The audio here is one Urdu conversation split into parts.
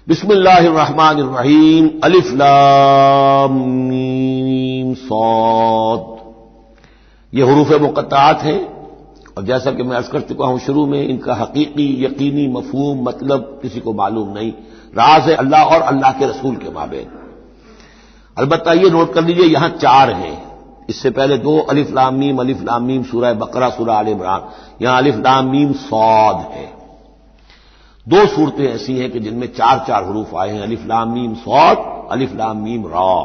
بسم اللہ الرحمن الرحیم الف لام میم صاد، یہ حروف مقطعات ہیں، اور جیسا کہ میں عرض کر چکا ہوں شروع میں، ان کا حقیقی یقینی مفہوم مطلب کسی کو معلوم نہیں، راز ہے اللہ اور اللہ کے رسول کے مابین۔ البتہ یہ نوٹ کر لیجئے یہاں چار ہیں، اس سے پہلے دو الف لام میم سورہ بقرہ سورہ آل عمران، یہاں الف لام میم صاد ہے۔ دو صورتیں ایسی ہیں کہ جن میں چار چار حروف آئے ہیں، الف لام میم صاد، الف لام میم را۔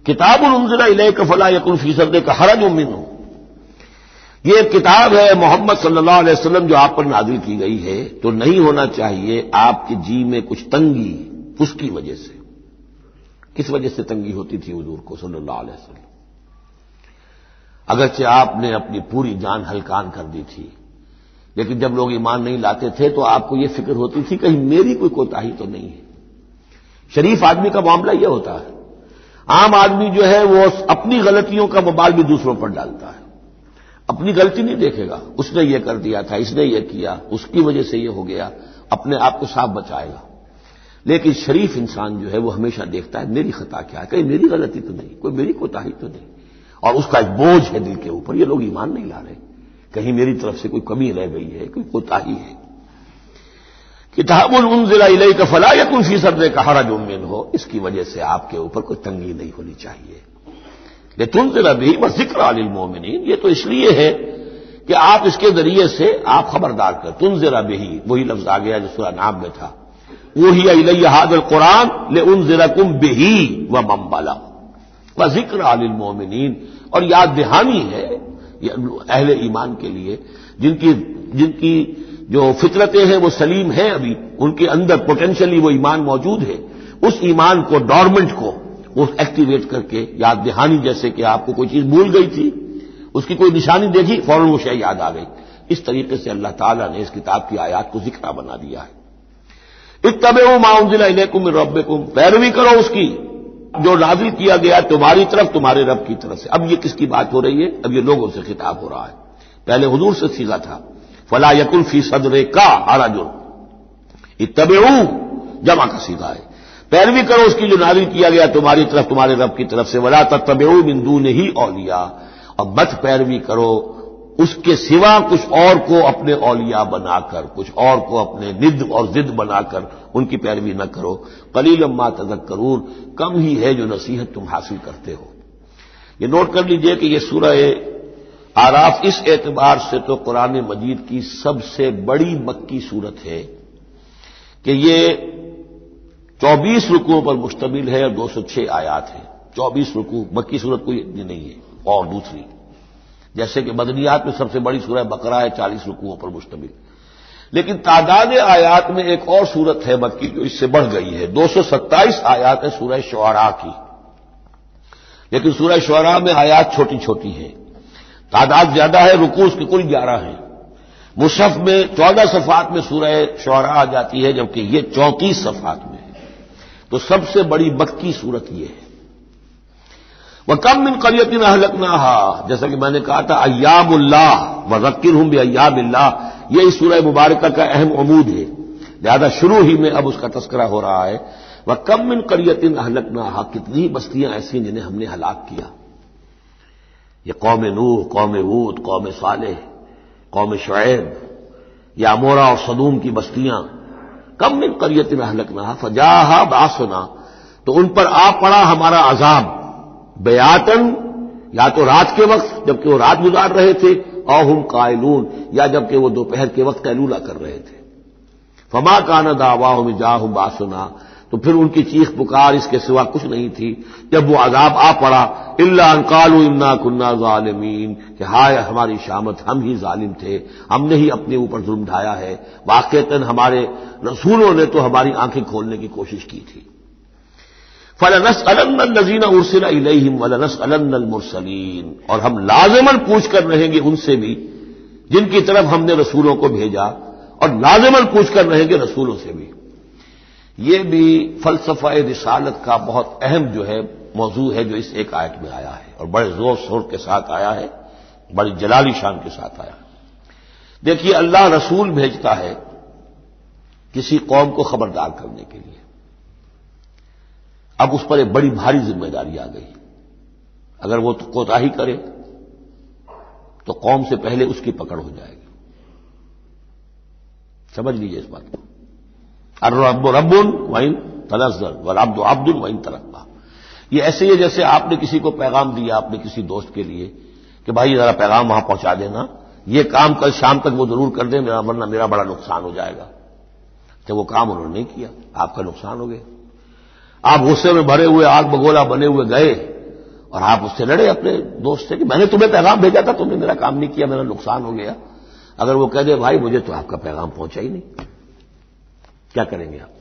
کتاب انزل الیک فلا یکن فی صدرک حرج منہ، یہ ایک کتاب ہے محمد صلی اللہ علیہ وسلم جو آپ پر نازل کی گئی ہے، تو نہیں ہونا چاہیے آپ کے جی میں کچھ تنگی اس کی وجہ سے۔ کس وجہ سے تنگی ہوتی تھی حضور کو صلی اللہ علیہ وسلم؟ اگرچہ آپ نے اپنی پوری جان ہلکان کر دی تھی، لیکن جب لوگ ایمان نہیں لاتے تھے تو آپ کو یہ فکر ہوتی تھی کہیں میری کوئی کوتاہی تو نہیں ہے۔ شریف آدمی کا معاملہ یہ ہوتا ہے، عام آدمی جو ہے وہ اپنی غلطیوں کا وبال بھی دوسروں پر ڈالتا ہے، اپنی غلطی نہیں دیکھے گا، اس نے یہ کر دیا تھا، اس نے یہ کیا، اس کی وجہ سے یہ ہو گیا، اپنے آپ کو صاف بچائے گا۔ لیکن شریف انسان جو ہے وہ ہمیشہ دیکھتا ہے میری خطا کیا ہے، کہیں میری غلطی تو نہیں، کوئی میری کوتاہی تو نہیں، اور اس کا ایک بوجھ ہے دل کے اوپر، یہ لوگ ایمان نہیں لا رہے، کہیں میری طرف سے کوئی کمی رہ گئی ہے، کوئی کوتاہی ہے۔ کتاب انزل الیک فلا یکن فی صدرک حرج منہ، اس کی وجہ سے آپ کے اوپر کوئی تنگی نہیں ہونی چاہیے۔ لتنذر بہ وذکریٰ للمؤمنین، یہ تو اس لیے ہے کہ آپ اس کے ذریعے سے آپ خبردار کر، تنذر بہ، وہی لفظ آ گیا جو سورہ نام میں تھا، اوحی الی ھذا القرآن لانذرکم بہ ومن بلغ وذکریٰ للمؤمنین، اور یاد دہانی ہے اہل ایمان کے لیے جن کی جو فطرتیں ہیں وہ سلیم ہیں، ابھی ان کے اندر پوٹینشلی وہ ایمان موجود ہے، اس ایمان کو ڈورمنٹ کو وہ ایکٹیویٹ کر کے یاد دہانی، جیسے کہ آپ کو کوئی چیز بھول گئی تھی، اس کی کوئی نشانی دیکھی فوراً وہ شے یاد آ گئی، اس طریقے سے اللہ تعالیٰ نے اس کتاب کی آیات کو ذکرہ بنا دیا ہے۔ اتبعوا ما انزل الیکم من ربکم، پیروی کرو اس کی جو نازل کیا گیا تمہاری طرف تمہارے رب کی طرف سے۔ اب یہ کس کی بات ہو رہی ہے؟ اب یہ لوگوں سے خطاب ہو رہا ہے، پہلے حضور سے سیغہ تھا، فلا یکن فی صدرک حرج، اتبعوا جمع کا سیغہ ہے، پیروی کرو اس کی جو نازل کیا گیا تمہاری طرف تمہارے رب کی طرف سے، ولا تتبعوا من دونہ اولیاء، اور مت پیروی کرو اس کے سوا کچھ اور کو اپنے اولیاء بنا کر، کچھ اور کو اپنے ند اور ضد بنا کر ان کی پیروی نہ کرو، قلیلا ما تذکرون، کم ہی ہے جو نصیحت تم حاصل کرتے ہو۔ یہ نوٹ کر لیجئے کہ یہ سورہ اعراف اس اعتبار سے تو قرآن مجید کی سب سے بڑی مکی سورت ہے کہ یہ 24 رکوعوں پر مشتمل ہے اور 206 آیات ہیں۔ 24 رکوع، مکی سورت کوئی اتنی نہیں ہے، اور دوسری جیسے کہ مدنیات میں سب سے بڑی سورہ بقرہ ہے، 40 رکوعوں پر مشتمل، لیکن تعداد آیات میں ایک اور سورت ہے مکی جو اس سے بڑھ گئی ہے، 227 آیات ہے سورہ شعراء کی، لیکن سورہ شعراء میں آیات چھوٹی چھوٹی ہیں، تعداد زیادہ ہے، رکوع اس کے کل 11 ہیں۔ مصحف میں 14 صفحات میں سورہ شعراء آ جاتی ہے، جبکہ یہ 34 صفحات میں ہے، تو سب سے بڑی مکی سورت یہ ہے۔ وَكَم مِّن قَرْيَةٍ أَهْلَكْنَاهَا، جیسا کہ میں نے کہا تھا ایام اللہ وذکرہم بایام اللہ، یہ اس سورہ مبارکہ کا اہم عمود ہے، لہذا شروع ہی میں اب اس کا تذکرہ ہو رہا ہے۔ وَكَم مِّن قَرْيَةٍ أَهْلَكْنَاهَا، کتنی بستیاں ایسی جنہیں ہم نے ہلاک کیا، یہ قوم نوح، قوم ہود، قوم صالح، قوم شعیب، یا عمورہ اور صدوم کی بستیاں۔ کم من قریۃ اہلکناہا فجاءھا باسنا، تو ان پر آ پڑا ہمارا عذاب، بیاتن، یا تو رات کے وقت جبکہ وہ رات گزار رہے تھے، او ہم قائلون، یا جبکہ وہ دوپہر کے وقت قیلولہ کر رہے تھے۔ فما کان دعواہم اذ جاءھم باسنا، تو پھر ان کی چیخ پکار اس کے سوا کچھ نہیں تھی جب وہ عذاب آ پڑا، الا ان قالوا انا كنا ظالمین، کہ ہائے ہماری شامت، ہم ہی ظالم تھے، ہم نے ہی اپنے اوپر ظلم ڈھایا ہے، واقعتاً ہمارے رسولوں نے تو ہماری آنکھیں کھولنے کی کوشش کی تھی۔ فَلَنَسْأَلَنَّ الَّذِينَ أُرْسِلَ إِلَيْهِمْ وَلَنَسْأَلَنَّ الْمُرْسَلِينَ، اور ہم لازماً پوچھ کر رہیں گے ان سے بھی جن کی طرف ہم نے رسولوں کو بھیجا، اور لازماً پوچھ کر رہیں گے رسولوں سے بھی۔ یہ بھی فلسفہ رسالت کا بہت اہم جو ہے موضوع ہے جو اس ایک آیت میں آیا ہے، اور بڑے زور شور کے ساتھ آیا ہے، بڑی جلالی شان کے ساتھ آیا ہے۔ دیکھیے اللہ رسول بھیجتا ہے کسی قوم کو خبردار کرنے کے لیے. اب اس پر ایک بڑی بھاری ذمہ داری آ گئی. اگر وہ کوتاہی کرے تو قوم سے پہلے اس کی پکڑ ہو جائے گی. سمجھ لیجیے اس بات کو. الرب رب وإن تنزل والعبد عبد وإن ترقى. یہ ایسے ہی جیسے آپ نے کسی کو پیغام دیا اپنے کسی دوست کے لیے کہ بھائی ذرا پیغام وہاں پہنچا دینا، یہ کام کل شام تک وہ ضرور کر دیں ورنہ میرا بڑا نقصان ہو جائے گا. جب وہ کام انہوں نے نہیں کیا آپ کا نقصان ہو گیا. آپ غصے میں بھرے ہوئے آگ بگولا بنے ہوئے گئے اور آپ اس سے لڑے اپنے دوست سے کہ میں نے تمہیں پیغام بھیجا تھا، تم نے میرا کام نہیں کیا، میرا نقصان ہو گیا. اگر وہ کہہ دے بھائی مجھے تو آپ کا پیغام پہنچا ہی نہیں، کیا کریں گے آپ؟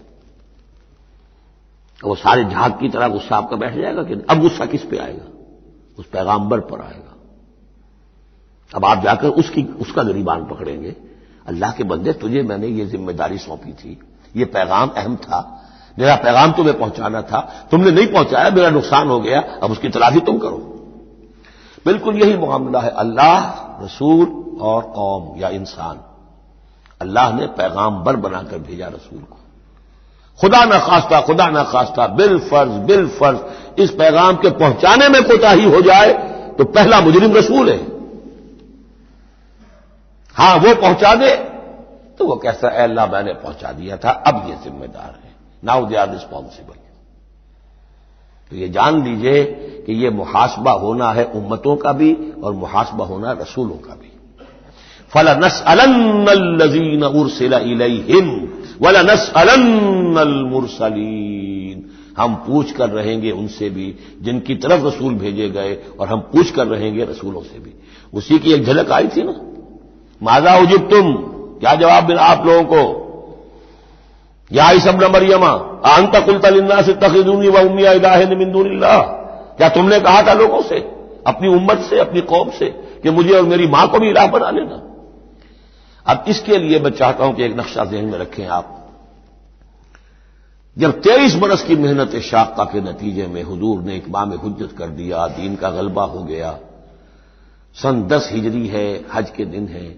وہ سارے جھاگ کی طرح غصہ آپ کا بیٹھ جائے گا کہ اب غصہ کس پہ آئے گا؟ اس پیغامبر پر آئے گا. اب آپ جا کر اس کا گریبان پکڑیں گے. اللہ کے بندے تجھے میں نے یہ ذمہ داری سونپی تھی، یہ پیغام اہم تھا، میرا پیغام تمہیں پہنچانا تھا، تم نے نہیں پہنچایا، میرا نقصان ہو گیا، اب اس کی تلافی تم کرو. بالکل یہی معاملہ ہے اللہ، رسول اور قوم یا انسان. اللہ نے پیغامبر بنا کر بھیجا رسول کو. خدا نہ خواستہ بالفرض اس پیغام کے پہنچانے میں کوتاہی ہو جائے تو پہلا مجرم رسول ہے. ہاں وہ پہنچا دے تو وہ کہتا ہے اے اللہ میں نے پہنچا دیا تھا، اب یہ ذمہ دار ہے. Now they are responsible. تو یہ جان لیجئے کہ یہ محاسبہ ہونا ہے امتوں کا بھی اور محاسبہ ہونا ہے رسولوں کا بھی. فَلَنَسْأَلَنَّ الَّذِينَ أُرْسِلَ إِلَيْهِمْ وَلَنَسْأَلَنَّ الْمُرْسَلِينَ. ہم پوچھ کر رہیں گے ان سے بھی جن کی طرف رسول بھیجے گئے، اور ہم پوچھ کر رہیں گے رسولوں سے بھی. اسی کی ایک جھلک آئی تھی نا، ماذا اجبتم، کیا جواب ملا آپ لوگوں کو؟ یا عیسی ابن مریم اانت قلت للناس اتخذونی وامي الہین من دون اللہ. کیا تم نے کہا تھا لوگوں سے، اپنی امت سے، اپنی قوم سے کہ مجھے اور میری ماں کو بھی الہ بنا لینا؟ اب اس کے لیے میں چاہتا ہوں کہ ایک نقشہ ذہن میں رکھیں آپ. جب 23 برس کی محنت شاقہ کے نتیجے میں حضور نے اتمام حجت کر دیا، دین کا غلبہ ہو گیا، سن 10 ہجری ہے، حج کے دن ہے،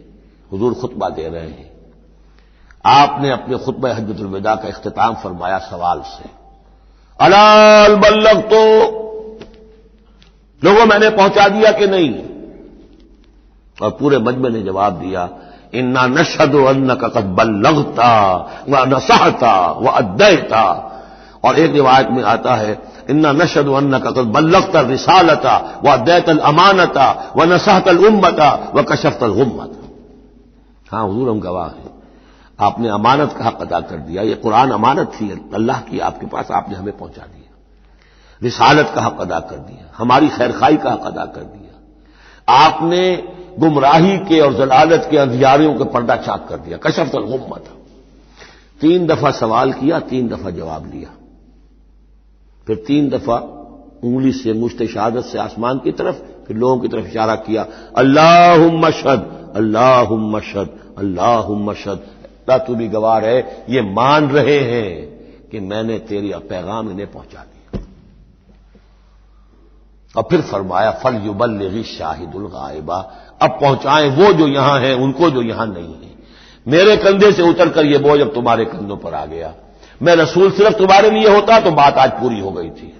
حضور خطبہ دے رہے ہیں. آپ نے اپنے خطبہ حجۃ الوداع کا اختتام فرمایا سوال سے، الا بلغت، لوگوں میں نے پہنچا دیا کہ نہیں؟ اور پورے مجمع نے جواب دیا انا نشهد انك قد بلغت ونصحت واديت. اور ایک روایت میں آتا ہے انا نشهد انك قد بلغت الرسالة واديت الامانة ونصحت الامة وكشفت الغمة. ہاں حضور ہم گواہ ہیں، آپ نے امانت کا حق ادا کر دیا. یہ قرآن امانت تھی اللہ کی آپ کے پاس، آپ نے ہمیں پہنچا دیا. رسالت کا حق ادا کر دیا، ہماری خیرخواہی کا حق ادا کر دیا. آپ نے گمراہی کے اور ضلالت کے اندھیاریوں کے پردہ چاک کر دیا. کشفت الغمہ. 3 دفعہ سوال کیا، 3 دفعہ جواب لیا، پھر 3 دفعہ انگلی سے مشت شہادت سے آسمان کی طرف، پھر لوگوں کی طرف اشارہ کیا اللہم اشہد اللہم اشہد اللہم اشہد. اللہ تو بھی گواہ ہے، یہ مان رہے ہیں کہ میں نے تیری پیغام انہیں پہنچا دیا. اور پھر فرمایا فَلْيُبَلِّغِ الشَّاهِدُ الْغَائِبَ. اب پہنچائیں وہ جو یہاں ہیں ان کو جو یہاں نہیں ہیں. میرے کندھے سے اتر کر یہ بوجھ اب تمہارے کندھوں پر آ گیا. میں رسول صرف تمہارے لیے ہوتا تو بات آج پوری ہو گئی تھی.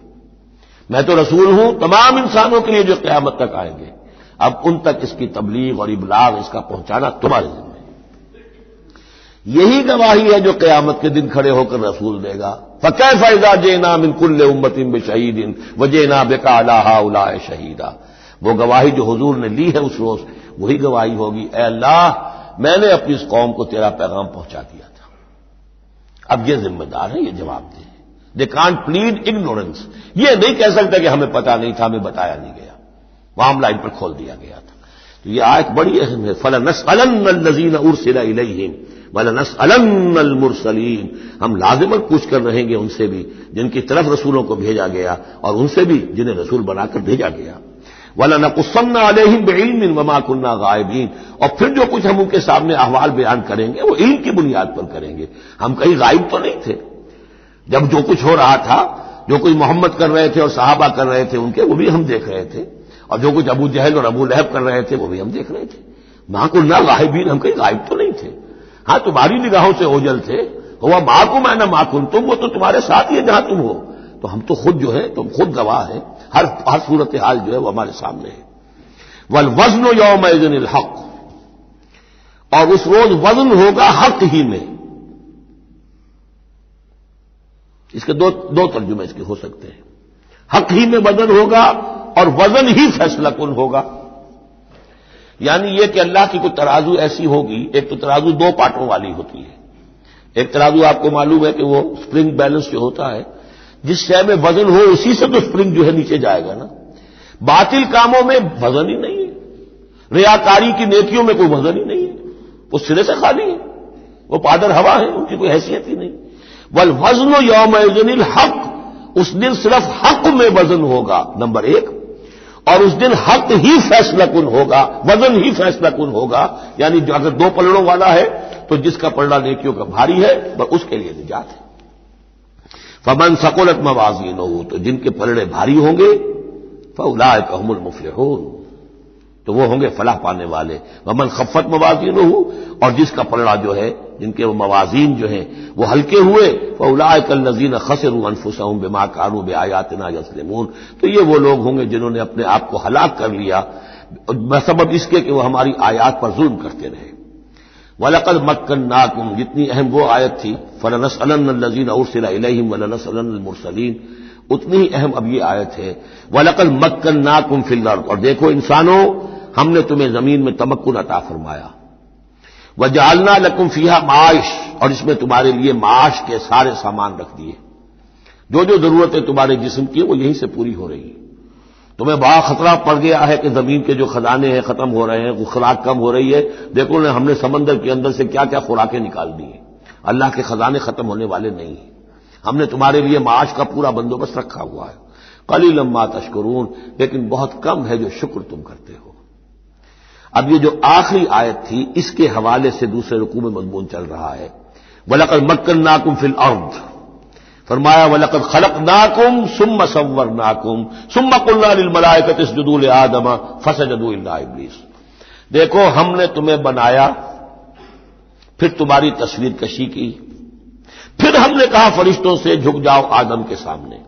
میں تو رسول ہوں تمام انسانوں کے لیے جو قیامت تک آئیں گے. اب ان تک اس کی تبلیغ اور ابلاغ، اس کا پہنچانا تمہارے ذمہ ہے. یہی گواہی ہے جو قیامت کے دن کھڑے ہو کر رسول دے گا. فَكَيْفَ إِذَا جِئْنَا مِنْ كُلِّ أُمَّةٍ بِشَهِيدٍ وَجِئْنَا بِكَ عَلَىٰ هَٰؤُلَاءِ شَهِيدًا. وہ گواہی جو حضور نے لی ہے اس روز، وہی گواہی ہوگی اے اللہ میں نے اپنی اس قوم کو تیرا پیغام پہنچا دیا تھا. اب یہ ذمہ دار ہے، یہ جواب دیں. They can't plead ignorance. یہ نہیں کہہ سکتا کہ ہمیں پتا نہیں تھا، ہمیں بتایا نہیں گیا، معاملہ ان پر کھول دیا گیا تھا. تو یہ آیت بڑی اہم ہے. فَلَنَسْأَلَنَّ الَّذِينَ أُرْسِلَ إِلَيْهِمْ وَلَنَسْأَلَنَّ الْمُرْسَلِينَ. ہم لازماً پوچھ کر رہیں گے ان سے بھی جن کی طرف رسولوں کو بھیجا گیا، اور ان سے بھی جنہیں رسول بنا کر بھیجا گیا. وَلَنَقُصَّنَّ عَلَيْهِمْ بِعِلْمٍ وَمَا كُنَّا غَائِبِينَ. اور پھر جو کچھ ہم ان کے سامنے احوال بیان کریں گے وہ علم کی بنیاد پر کریں گے. ہم کہیں غائب تو نہیں تھے. جب جو کچھ ہو رہا تھا، جو کچھ محمد کر رہے تھے اور صحابہ کر رہے تھے ان کے، وہ بھی ہم دیکھ رہے تھے. اور جو کچھ ابو جہل اور ابو لہب کر رہے تھے وہ بھی ہم دیکھ رہے تھے. مَا كُنَّا غَائِبِينَ. ہم کہیں غائب تو نہیں تھے. ہاں تمہاری نگاہوں سے اوجھل تھے، ہوا معکم اینا ما کنتم، وہ تو تمہارے ساتھ ہی ہے جہاں تم ہو. تو ہم تو خود جو ہے تم خود گواہ ہیں، ہر صورتحال جو ہے وہ ہمارے سامنے ہے. والوزن یومئذ الحق، اور اس روز وزن ہوگا حق ہی میں. اس کے دو ترجمے اس کے ہو سکتے ہیں. حق ہی میں وزن ہوگا اور وزن ہی فیصلہ کن ہوگا. یعنی یہ کہ اللہ کی کوئی ترازو ایسی ہوگی، ایک تو ترازو دو پارٹوں والی ہوتی ہے. ایک ترازو آپ کو معلوم ہے کہ وہ سپرنگ بیلنس جو ہوتا ہے، جس شے میں وزن ہو اسی سے تو سپرنگ جو ہے نیچے جائے گا نا. باطل کاموں میں وزن ہی نہیں ہے، ریاکاری کی نیکیوں میں کوئی وزن ہی نہیں ہے، وہ سرے سے خالی ہے، وہ پادر ہوا ہے، ان کی کوئی حیثیت ہی نہیں. والوزن یومئذ الحق، اس دن صرف حق میں وزن ہوگا نمبر ایک، اور اس دن حق ہی فیصلہ کن ہوگا، وزن ہی فیصلہ کن ہوگا. یعنی جو اگر دو پلڑوں والا ہے تو جس کا پلڑا نیکیوں کا بھاری ہے وہ اس کے لیے نجات ہے. فمن ثقلت موازینہ، تو جن کے پلڑے بھاری ہوں گے، فاولئک هم المفلحون، تو وہ ہوں گے فلاح پانے والے. ومن خفت موازینہ، اور جس کا پلڑا جو ہے، جن کے موازین جو ہیں وہ ہلکے ہوئے، فاولئک الذین خسروا انفسهم بما كانوا بآیاتنا یظلمون، تو یہ وہ لوگ ہوں گے جنہوں نے اپنے آپ کو ہلاک کر لیا بسبب اس کے کہ وہ ہماری آیات پر ظلم کرتے رہے. وَلَقَدْ مَكَّنَّاكُمْ، جتنی اہم وہ آیت تھی، فَلَنَسْأَلَنَّ الَّذِينَ أُرْسِلَ إِلَيْهِمْ وَلَنَسْأَلَنَّ الْمُرْسَلِينَ، اتنی ہی اہم اب یہ آیت ہے. وَلَقَدْ مَكَّنَّاكُمْ فِي الْأَرْضِ، اور دیکھو انسانوں، ہم نے تمہیں زمین میں تمکن عطا فرمایا. وَجَعَلْنَا لَكُمْ فِيهَا مَعَاشٍ، اور اس میں تمہارے لیے معاش کے سارے سامان رکھ دیے. جو ضرورتیں تمہارے جسم کی وہ یہیں سے پوری ہو رہی ہیں. تمہیں بڑا خطرہ پڑ گیا ہے کہ زمین کے جو خزانے ہیں ختم ہو رہے ہیں، خوراک کم ہو رہی ہے. دیکھو نا، ہم نے سمندر کے اندر سے کیا کیا خوراکیں نکال دی ہیں. اللہ کے خزانے ختم ہونے والے نہیں ہیں. ہم نے تمہارے لیے معاش کا پورا بندوبست رکھا ہوا ہے. قلیلا ما تشکرون، لیکن بہت کم ہے جو شکر تم کرتے ہو. اب یہ جو آخری آیت تھی اس کے حوالے سے دوسرے رکوع میں مضمون چل رہا ہے. وَلَقَدْ مَكَّنَّاكُمْ فِي الْأَرْضِ، فرمایا وَلَقَدْ خَلَقْنَاكُمْ ثُمَّ صَوَّرْنَاكُمْ ثُمَّ قُلْنَا لِلْمَلَائِكَةِ اسْجُدُوا لِآدَمَ فَسَجَدُوا إِلَّا إِبْلِيسَ. دیکھو ہم نے تمہیں بنایا، پھر تمہاری تصویر کشی کی، پھر ہم نے کہا فرشتوں سے جھک جاؤ آدم کے سامنے.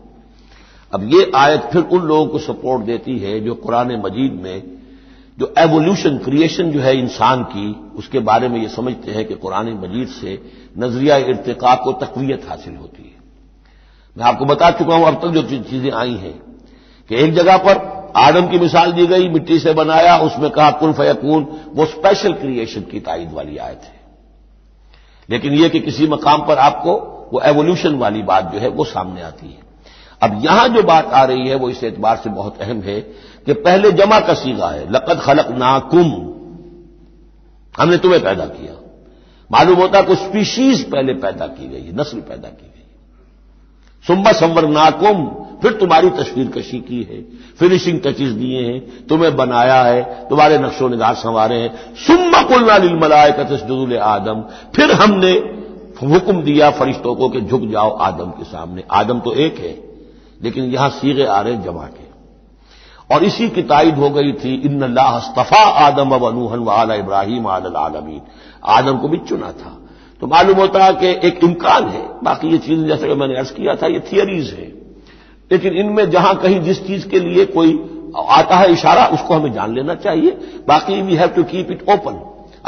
اب یہ آیت پھر ان لوگوں کو سپورٹ دیتی ہے جو قرآن مجید میں جو ایوولوشن، کریشن جو ہے انسان کی، اس کے بارے میں یہ سمجھتے ہیں کہ قرآن مجید سے نظریہ ارتقاء کو تقویت حاصل ہوتی ہے. میں آپ کو بتا چکا ہوں اب تک جو چیزیں آئی ہیں کہ ایک جگہ پر آدم کی مثال دی گئی، مٹی سے بنایا، اس میں کہا کن فیکون، وہ اسپیشل کریشن کی تائید والی آیت ہے. لیکن یہ کہ کسی مقام پر آپ کو وہ ایوولوشن والی بات جو ہے وہ سامنے آتی ہے. اب یہاں جو بات آ رہی ہے وہ اس اعتبار سے بہت اہم ہے کہ پہلے جمع کا صیغہ ہے، لقد خلقناکم، ہم نے تمہیں پیدا کیا. معلوم ہوتا ہے کوئی اسپیشیز پہلے پیدا کی گئی، نسل پیدا کی گئی. ثم صورناکم، پھر تمہاری تصویر کشی کی ہے، فنیشنگ ٹچز دیے ہیں، تمہیں بنایا ہے، تمہارے نقش و نگار سنوارے ہیں. ثم قلنا للملائکۃ اسجدوا لآدم، پھر ہم نے حکم دیا فرشتوں کو کہ جھک جاؤ آدم کے سامنے. آدم تو ایک ہے لیکن یہاں صیغے آ رہے جمع کے. اور اسی کی تائید ہو گئی تھی ان اللہ اصطفیٰ آدم و نوحا وآل ابراہیم علی العالمین، آدم کو بھی چنا تھا. تو معلوم ہوتا ہے کہ ایک امکان ہے. باقی یہ چیزیں جیسے کہ میں نے عرض کیا تھا یہ تھیوریز ہیں، لیکن ان میں جہاں کہیں جس چیز کے لیے کوئی آتا ہے اشارہ اس کو ہمیں جان لینا چاہیے. باقی we have to keep it open.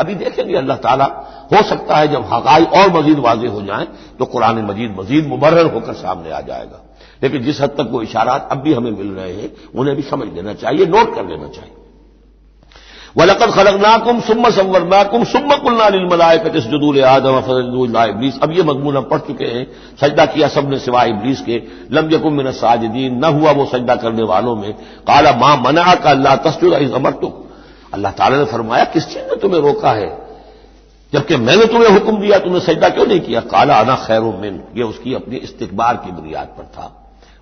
ابھی دیکھیں گے اللہ تعالیٰ، ہو سکتا ہے جب حقائق اور مزید واضح ہو جائیں تو قرآن مجید مزید مبرر ہو کر سامنے آ جائے گا. لیکن جس حد تک وہ اشارات اب بھی ہمیں مل رہے ہیں انہیں بھی سمجھ لینا چاہیے، نوٹ کر لینا چاہیے. وَلَقَدْ خَلَقْنَاكُمْ ثُمَّ صَوَّرْنَاكُمْ ثُمَّ قُلْنَا لِلْمَلَائِكَةِ اسْجُدُوا لِآدَمَ فَسَجَدُوا إِلَّا إِبْلِيسَ. اب یہ مضمون ہم پڑھ چکے ہیں. سجدہ کیا سب نے سوائے ابلیس کے. لم یکن من الساجدین، نہ ہوا وہ سجدہ کرنے والوں میں. قَالَ مَا مَنَعَكَ أَلَّا تَسْجُدَ إِذْ أَمَرْتُكَ، اللہ تعالیٰ نے فرمایا کس چیز نے تمہیں روکا ہے جبکہ میں نے تمہیں حکم دیا، تم نے سجدہ کیوں نہیں کیا؟ قَالَ أَنَا خَيْرٌ مِّنْهُ، یہ اس کی اپنی استکبار کی بنیاد پر تھا.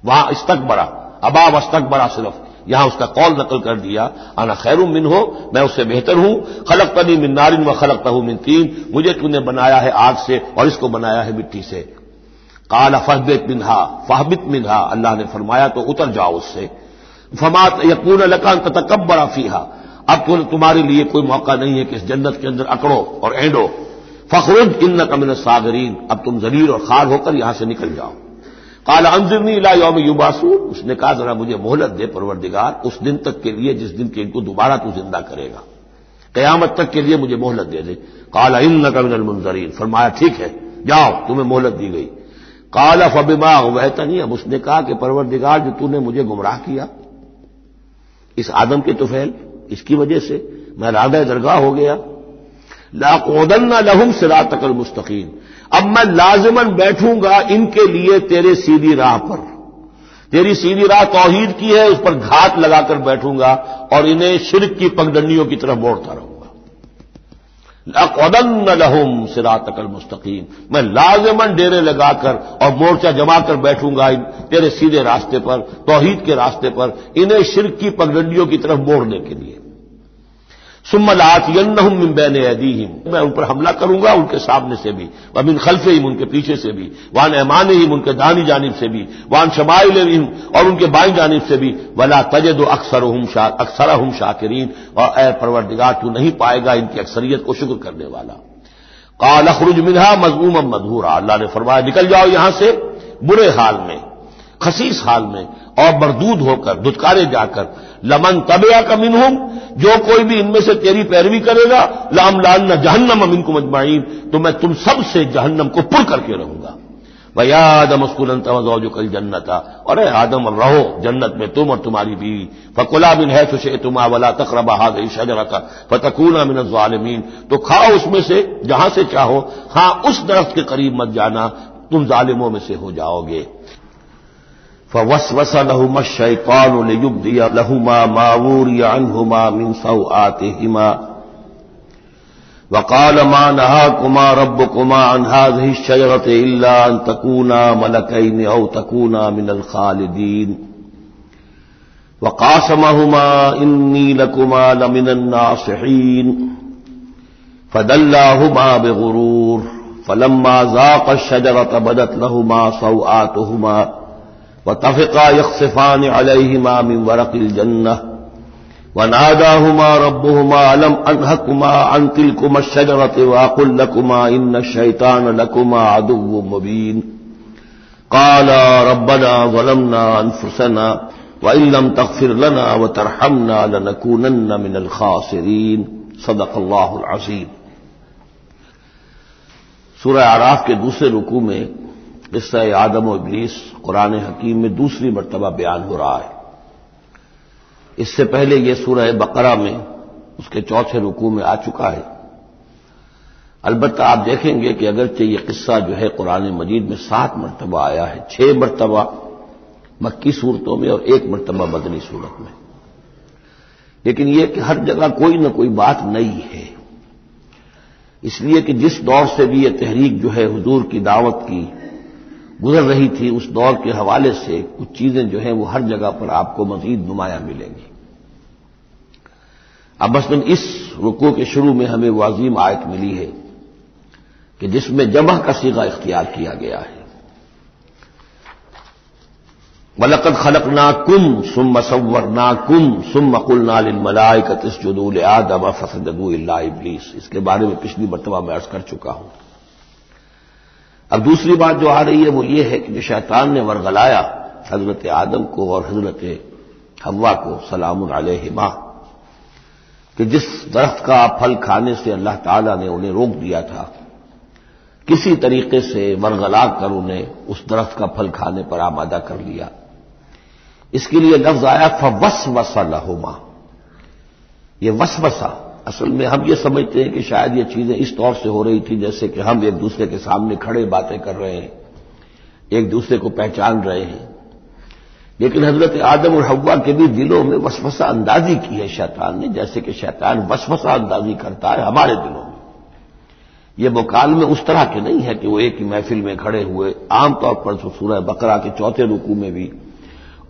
وہاں استکبرا، ابا واستکبرا صرف، یہاں اس کا قول نقل کر دیا انا خیر منہ، میں اس سے بہتر ہوں. خلقتنی من نار وخلقتہ من طین، مجھے تو نے بنایا ہے آگ سے اور اس کو بنایا ہے مٹی سے. قال فاہبط منہا، اللہ نے فرمایا تو اتر جاؤ اس سے. فما یکون لک ان تتکبر فیہا، اب تمہارے لیے کوئی موقع نہیں ہے کہ اس جنت کے اندر اکڑو اور اینڈو. فخرج انک من الصاغرین، اب تم ذلیل اور خوار ہو کر یہاں سے نکل جاؤ۔ قال انظرنی الی یوم یبعثون، اس نے کہا ذرا مجھے مہلت دے پروردگار اس دن تک کے لیے جس دن کے ان کو دوبارہ تو زندہ کرے گا، قیامت تک کے لیے مجھے مہلت دے دے۔ قال انک من المنظرین، فرمایا ٹھیک ہے جاؤ تمہیں مہلت دی گئی۔ قال فبما اغویتنی، اب اس نے کہا کہ پروردگار جو تو نے مجھے گمراہ کیا اس آدم کے طفیل، اس کی وجہ سے میں رادہ درگاہ ہو گیا، لاقعدن لہم صراطک المستقیم، اب میں لازماً بیٹھوں گا ان کے لیے تیرے سیدھی راہ پر، تیری سیدھی راہ توحید کی ہے اس پر گھات لگا کر بیٹھوں گا اور انہیں شرک کی پگڈنڈیوں کی طرف موڑتا رہوں گا۔ لاقعدن لہم صراطک المستقیم، میں لازماً ڈیرے لگا کر اور مورچہ جما کر بیٹھوں گا تیرے سیدھے راستے پر، توحید کے راستے پر، انہیں شرک کی پگڈنڈیوں کی طرف موڑنے کے لیے۔ ثم لآتینہم من بین ایدیہم، میں ان پر حملہ کروں گا ان کے سامنے سے بھی، ومن خلفہم ان کے پیچھے سے بھی، وعن ایمانہم ان کے دانی جانب سے بھی، وعن شمائلہم اور ان کے بائیں جانب سے بھی، ولا تجد اکثرہم شاکرین، اور اے پروردگار تو نہیں پائے گا ان کی اکثریت کو شکر کرنے والا۔ قال اخرج منہا مذموما مدحورا، اللہ نے فرمایا نکل جاؤ یہاں سے برے حال میں، خسیس حال میں اور مردود ہو کر، دھتکارے جا کر۔ لمن تبعک منہم، جو کوئی بھی ان میں سے تیری پیروی کرے گا، لأملأن جہنم منکم اجمعین، تو میں تم سب سے جہنم کو پر کر کے رہوں گا۔ وَيَا آدَمُ اسْكُنْ أَنْتَ وَزَوْجُكَ الْجَنَّةَ، اور اے آدم رہو جنت میں تم اور تمہاری بیوی، فَكُلَا مِنْ حَيْثُ شِئْتُمَا وَلَا تَقْرَبَا هَٰذِهِ الشَّجَرَةَ فَتَكُونَا مِنَ الظَّالِمِينَ، تو کھاؤ اس میں سے جہاں سے چاہو، ہاں اس درخت کے قریب مت جانا، تم ظالموں میں سے ہو جاؤ گے۔ فوسوس لهما الشيطان ليبدي لهما ما وري عنهما من سوآتهما وقال ما نهاكما ربكما عن هذه الشجرة إلا أن تكونا ملكين أو تكونا من الخالدين وقاسمهما إني لكما لمن الناصحين فدلاهما بغرور فلما ذاقا الشجرة بدت لهما سوآتهما وطفقا يخصفان عليهما من ورق الجنة وناداهما ربهما ألم أنهكما عن تلكما الشجرة وأقل لكما إن الشيطان لكما عدو مبين قالا ربنا ظلمنا أنفسنا وإن لم تغفر لنا وترحمنا لنكونن من الخاسرين صدق الله العظيم۔ سورہ اعراف کے دوسرے رکوع میں قصہ آدم و ابلیس قرآن حکیم میں دوسری مرتبہ بیان ہو رہا ہے۔ اس سے پہلے یہ سورہ بقرہ میں اس کے چوتھے رکوع میں آ چکا ہے۔ البتہ آپ دیکھیں گے کہ اگرچہ یہ قصہ جو ہے قرآن مجید میں 7 مرتبہ آیا ہے، 6 مرتبہ مکی صورتوں میں اور 1 مرتبہ مدنی صورت میں، لیکن یہ کہ ہر جگہ کوئی نہ کوئی بات نئی ہے، اس لیے کہ جس دور سے بھی یہ تحریک جو ہے حضور کی دعوت کی گزر رہی تھی، اس دور کے حوالے سے کچھ چیزیں جو ہیں وہ ہر جگہ پر آپ کو مزید نمایاں ملیں گی۔ اب مثلاً اس رکوع کے شروع میں ہمیں وہ عظیم آیت ملی ہے کہ جس میں جمع کا صیغہ اختیار کیا گیا ہے، وَلَقَدْ خَلَقْنَاكُمْ ثُمَّ صَوَّرْنَاكُمْ ثُمَّ قُلْنَا لِلْمَلَائِكَةِ اسْجُدُوا لِآدَمَ فَسَجَدُوا إِلَّا إِبْلِيسَ، اس کے بارے میں پچھلی مرتبہ میں عرض کر چکا ہوں۔ اب دوسری بات جو آ رہی ہے وہ یہ ہے کہ جو شیطان نے ورغلایا حضرت آدم کو اور حضرت حوا کو سلام علیہما، کہ جس درخت کا پھل کھانے سے اللہ تعالیٰ نے انہیں روک دیا تھا، کسی طریقے سے ورغلا کر انہیں اس درخت کا پھل کھانے پر آمادہ کر لیا، اس کے لیے لفظ آیا فوسوس لہما۔ یہ وسوسہ اصل میں ہم یہ سمجھتے ہیں کہ شاید یہ چیزیں اس طور سے ہو رہی تھی جیسے کہ ہم ایک دوسرے کے سامنے کھڑے باتیں کر رہے ہیں، ایک دوسرے کو پہچان رہے ہیں، لیکن حضرت آدم اور حوا کے بھی دلوں میں وسوسہ اندازی کی ہے شیطان نے، جیسے کہ شیطان وسوسہ اندازی کرتا ہے ہمارے دلوں میں۔ یہ مکالمے اس طرح کے نہیں ہے کہ وہ ایک ہی محفل میں کھڑے ہوئے، عام طور پر سورہ بقرہ کے چوتھے رکوع میں بھی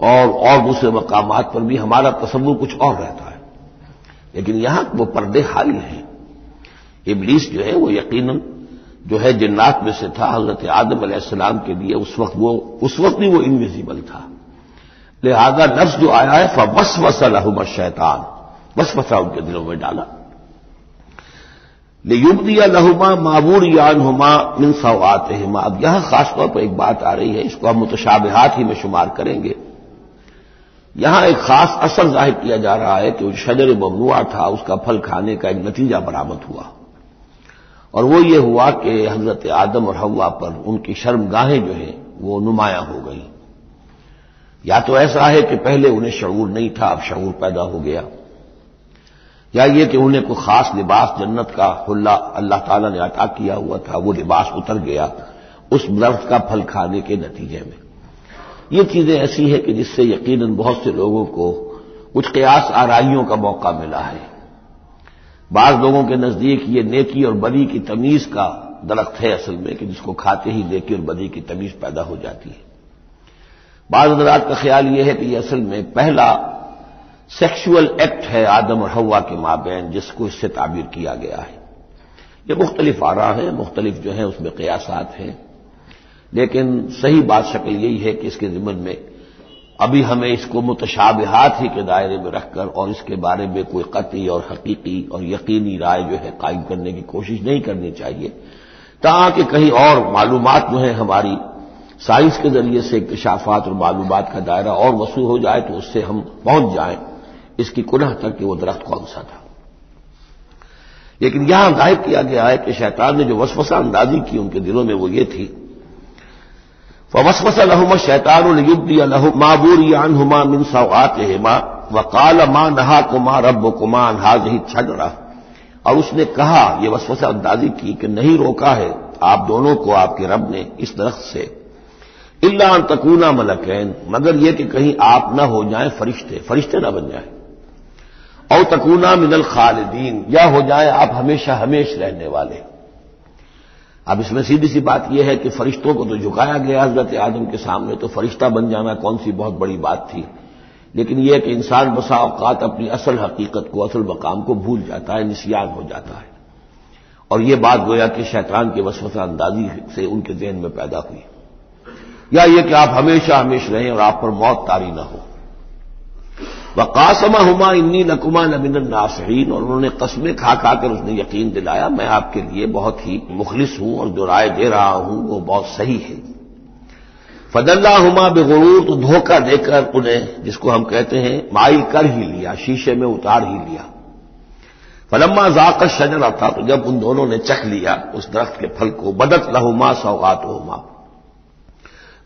اور دوسرے مقامات پر بھی ہمارا تصور کچھ اور رہتا ہے، لیکن یہاں وہ پردے حالی ہیں۔ ابلیس جو ہے وہ یقیناً جو ہے جنات میں سے تھا، حضرت آدم علیہ السلام کے لیے اس وقت بھی وہ انویزیبل تھا، لہذا لفظ جو آیا ہے فوسوس لہما الشیطان، وسوسہ ان کے دلوں میں ڈالا۔ لیبدی لہما ما وری عنہما من سوآتہما. اب یہاں خاص طور پر ایک بات آ رہی ہے، اس کو ہم متشابہات ہی میں شمار کریں گے. یہاں ایک خاص اثر ظاہر کیا جا رہا ہے کہ جو شجر ممنوع تھا اس کا پھل کھانے کا ایک نتیجہ برآمد ہوا، اور وہ یہ ہوا کہ حضرت آدم اور حوا پر ان کی شرمگاہیں جو ہیں وہ نمایاں ہو گئیں. یا تو ایسا ہے کہ پہلے انہیں شعور نہیں تھا، اب شعور پیدا ہو گیا، یا یہ کہ انہیں کوئی خاص لباس جنت کا حلہ اللہ تعالیٰ نے عطا کیا ہوا تھا، وہ لباس اتر گیا اس درخت کا پھل کھانے کے نتیجے میں. یہ چیزیں ایسی ہیں کہ جس سے یقیناً بہت سے لوگوں کو کچھ قیاس آرائیوں کا موقع ملا ہے. بعض لوگوں کے نزدیک یہ نیکی اور بدی کی تمیز کا درخت ہے اصل میں، کہ جس کو کھاتے ہی نیکی اور بدی کی تمیز پیدا ہو جاتی ہے. بعض حضرات کا خیال یہ ہے کہ یہ اصل میں پہلا سیکشول ایکٹ ہے آدم اور حوا کے مابین، جس کو اس سے تعبیر کیا گیا ہے. یہ مختلف آراء ہیں، مختلف جو ہیں اس میں قیاسات ہیں، لیکن صحیح بات شکل یہی ہے کہ اس کے ضمن میں ابھی ہمیں اس کو متشابہات ہی کے دائرے میں رکھ کر اور اس کے بارے میں کوئی قطعی اور حقیقی اور یقینی رائے جو ہے قائم کرنے کی کوشش نہیں کرنی چاہیے، تاکہ کہیں اور معلومات جو ہیں ہماری سائنس کے ذریعے سے اکتشافات اور معلومات کا دائرہ اور وسیع ہو جائے تو اس سے ہم پہنچ جائیں اس کی کنہ تک کہ وہ درخت کون سا تھا. لیکن یہاں ظاہر کیا گیا ہے کہ شیطان نے جو وسوسہ اندازی کی ان کے دلوں میں وہ یہ تھی، فوسوس لهما الشیطان لیبدی لهما ما وری عنہما من سوآتہما وقال ما نہاکما ربکما عن هذه الشجرة. اور اس نے کہا، یہ وسوسہ اندازی کی کہ نہیں روکا ہے آپ دونوں کو آپ کے رب نے اس درخت سے، الا ان تکونا ملکین، مگر یہ کہ کہیں آپ نہ ہو جائیں فرشتے نہ بن جائیں، او تکونا من الخالدین، یا ہو جائیں آپ ہمیشہ ہمیش رہنے والے. اب اس میں سیدھی سی بات یہ ہے کہ فرشتوں کو تو جھکایا گیا حضرت آدم کے سامنے، تو فرشتہ بن جانا کون سی بہت بڑی بات تھی. لیکن یہ کہ انسان بسا اوقات اپنی اصل حقیقت کو، اصل مقام کو بھول جاتا ہے، نسیان ہو جاتا ہے، اور یہ بات گویا کہ شیطان کے وسوسہ اندازی سے ان کے ذہن میں پیدا ہوئی. یا یہ کہ آپ ہمیشہ ہمیش رہیں اور آپ پر موت طاری نہ ہو. وقاسمہما انی لکما لمن الناصحین، اور انہوں نے قسمیں کھا کھا کر اس نے یقین دلایا میں آپ کے لیے بہت ہی مخلص ہوں اور جو رائے دے رہا ہوں وہ بہت صحیح ہے. فدلاہما بغرور، تو دھوکہ دے کر انہیں، جس کو ہم کہتے ہیں مائل کر ہی لیا، شیشے میں اتار ہی لیا. فلما ذاق الشجرہ، تھا تو جب ان دونوں نے چکھ لیا اس درخت کے پھل کو، بدت لہما سوآتہما،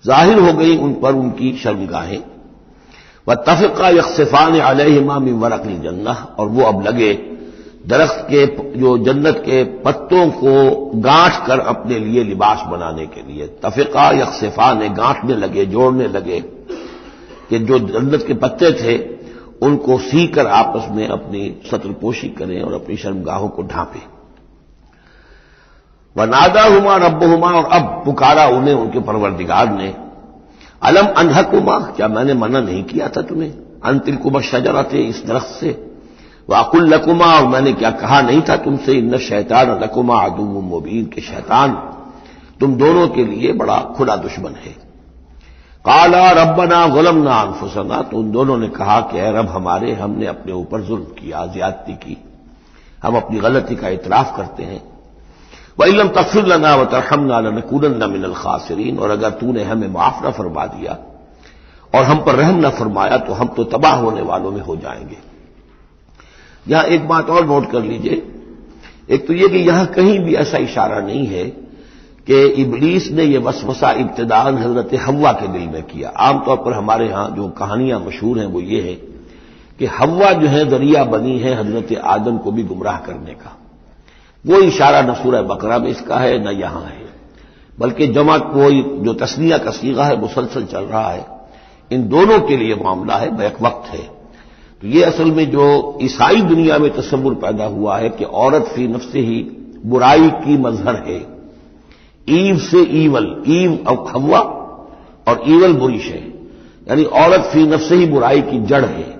ظاہر ہو گئی ان پر ان کی شرمگاہیں. واتفقا یخصفان علیہما من ورق الجنہ، اور وہ اب لگے درخت کے جو جنت کے پتوں کو گانٹھ کر اپنے لیے لباس بنانے کے لیے. تفقا یخصفان، گانٹھنے لگے، جوڑنے لگے کہ جو جنت کے پتے تھے ان کو سی کر آپس میں اپنی ستر پوشی کریں اور اپنی شرمگاہوں کو ڈھانپیں. وناداہما ربہما، اور اب پکارا انہیں ان کے پروردگار نے، الم انہکما، کیا میں نے منع نہیں کیا تھا تمہیں، ان تلکما الشجرۃ، اس درخت سے، واقل لکما، اور میں نے کیا کہا نہیں تھا تم سے، ان الشیطان لکما عدو مبین، کہ شیطان تم دونوں کے لیے بڑا کھلا دشمن ہے. قالا ربنا ظلمنا انفسنا، تو ان دونوں نے کہا کہ اے رب ہمارے، ہم نے اپنے اوپر ظلم کیا، زیادتی کی، ہم اپنی غلطی کا اعتراف کرتے ہیں. وَإِن لَّمْ تَغْفِرْ لَنَا وَتَرْحَمْنَا لَنَكُونَنَّ مِنَ الْخَاسِرِينَ، اور اگر تو نے ہمیں معاف نہ فرما دیا اور ہم پر رحم نہ فرمایا تو ہم تو تباہ ہونے والوں میں ہو جائیں گے. یہاں ایک بات اور نوٹ کر لیجئے، ایک تو یہ کہ یہاں کہیں بھی ایسا اشارہ نہیں ہے کہ ابلیس نے یہ وسوسہ ابتداءً حضرت حوا کے دل میں کیا. عام طور پر ہمارے ہاں جو کہانیاں مشہور ہیں وہ یہ ہے کہ حوا جو ہے ذریعہ بنی ہے حضرت آدم کو بھی گمراہ کرنے کا. وہ اشارہ نہ سورہ بقرہ میں اس کا ہے نہ یہاں ہے، بلکہ جمع کوئی جو تثنیہ کا صیغہ ہے مسلسل چل رہا ہے. ان دونوں کے لیے معاملہ ہے، بیک وقت ہے. تو یہ اصل میں جو عیسائی دنیا میں تصور پیدا ہوا ہے کہ عورت فی نفس ہی برائی کی مظہر ہے، ایو سے ایول، ایو اور حوا اور ایول بری شے، یعنی عورت فی نفس ہی برائی کی جڑ ہے.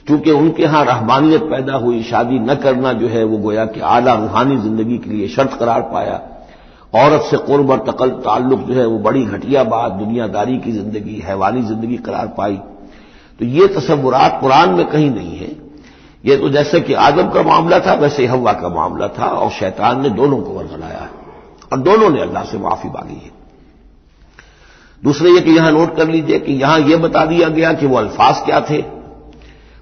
چونکہ ان کے ہاں رحمانیت پیدا ہوئی، شادی نہ کرنا جو ہے وہ گویا کہ اعلیٰ روحانی زندگی کے لیے شرط قرار پایا. عورت سے قرب اور تعلق جو ہے وہ بڑی گھٹیا بات، دنیا داری کی زندگی، حیوانی زندگی قرار پائی. تو یہ تصورات قرآن میں کہیں نہیں ہے. یہ تو جیسے کہ آدم کا معاملہ تھا ویسے حوا کا معاملہ تھا، اور شیطان نے دونوں کو ورگلایا ہے اور دونوں نے اللہ سے معافی مانگی ہے۔ دوسرے یہ کہ یہاں نوٹ کر لیجئے کہ یہاں یہ بتا دیا گیا کہ وہ الفاظ کیا تھے۔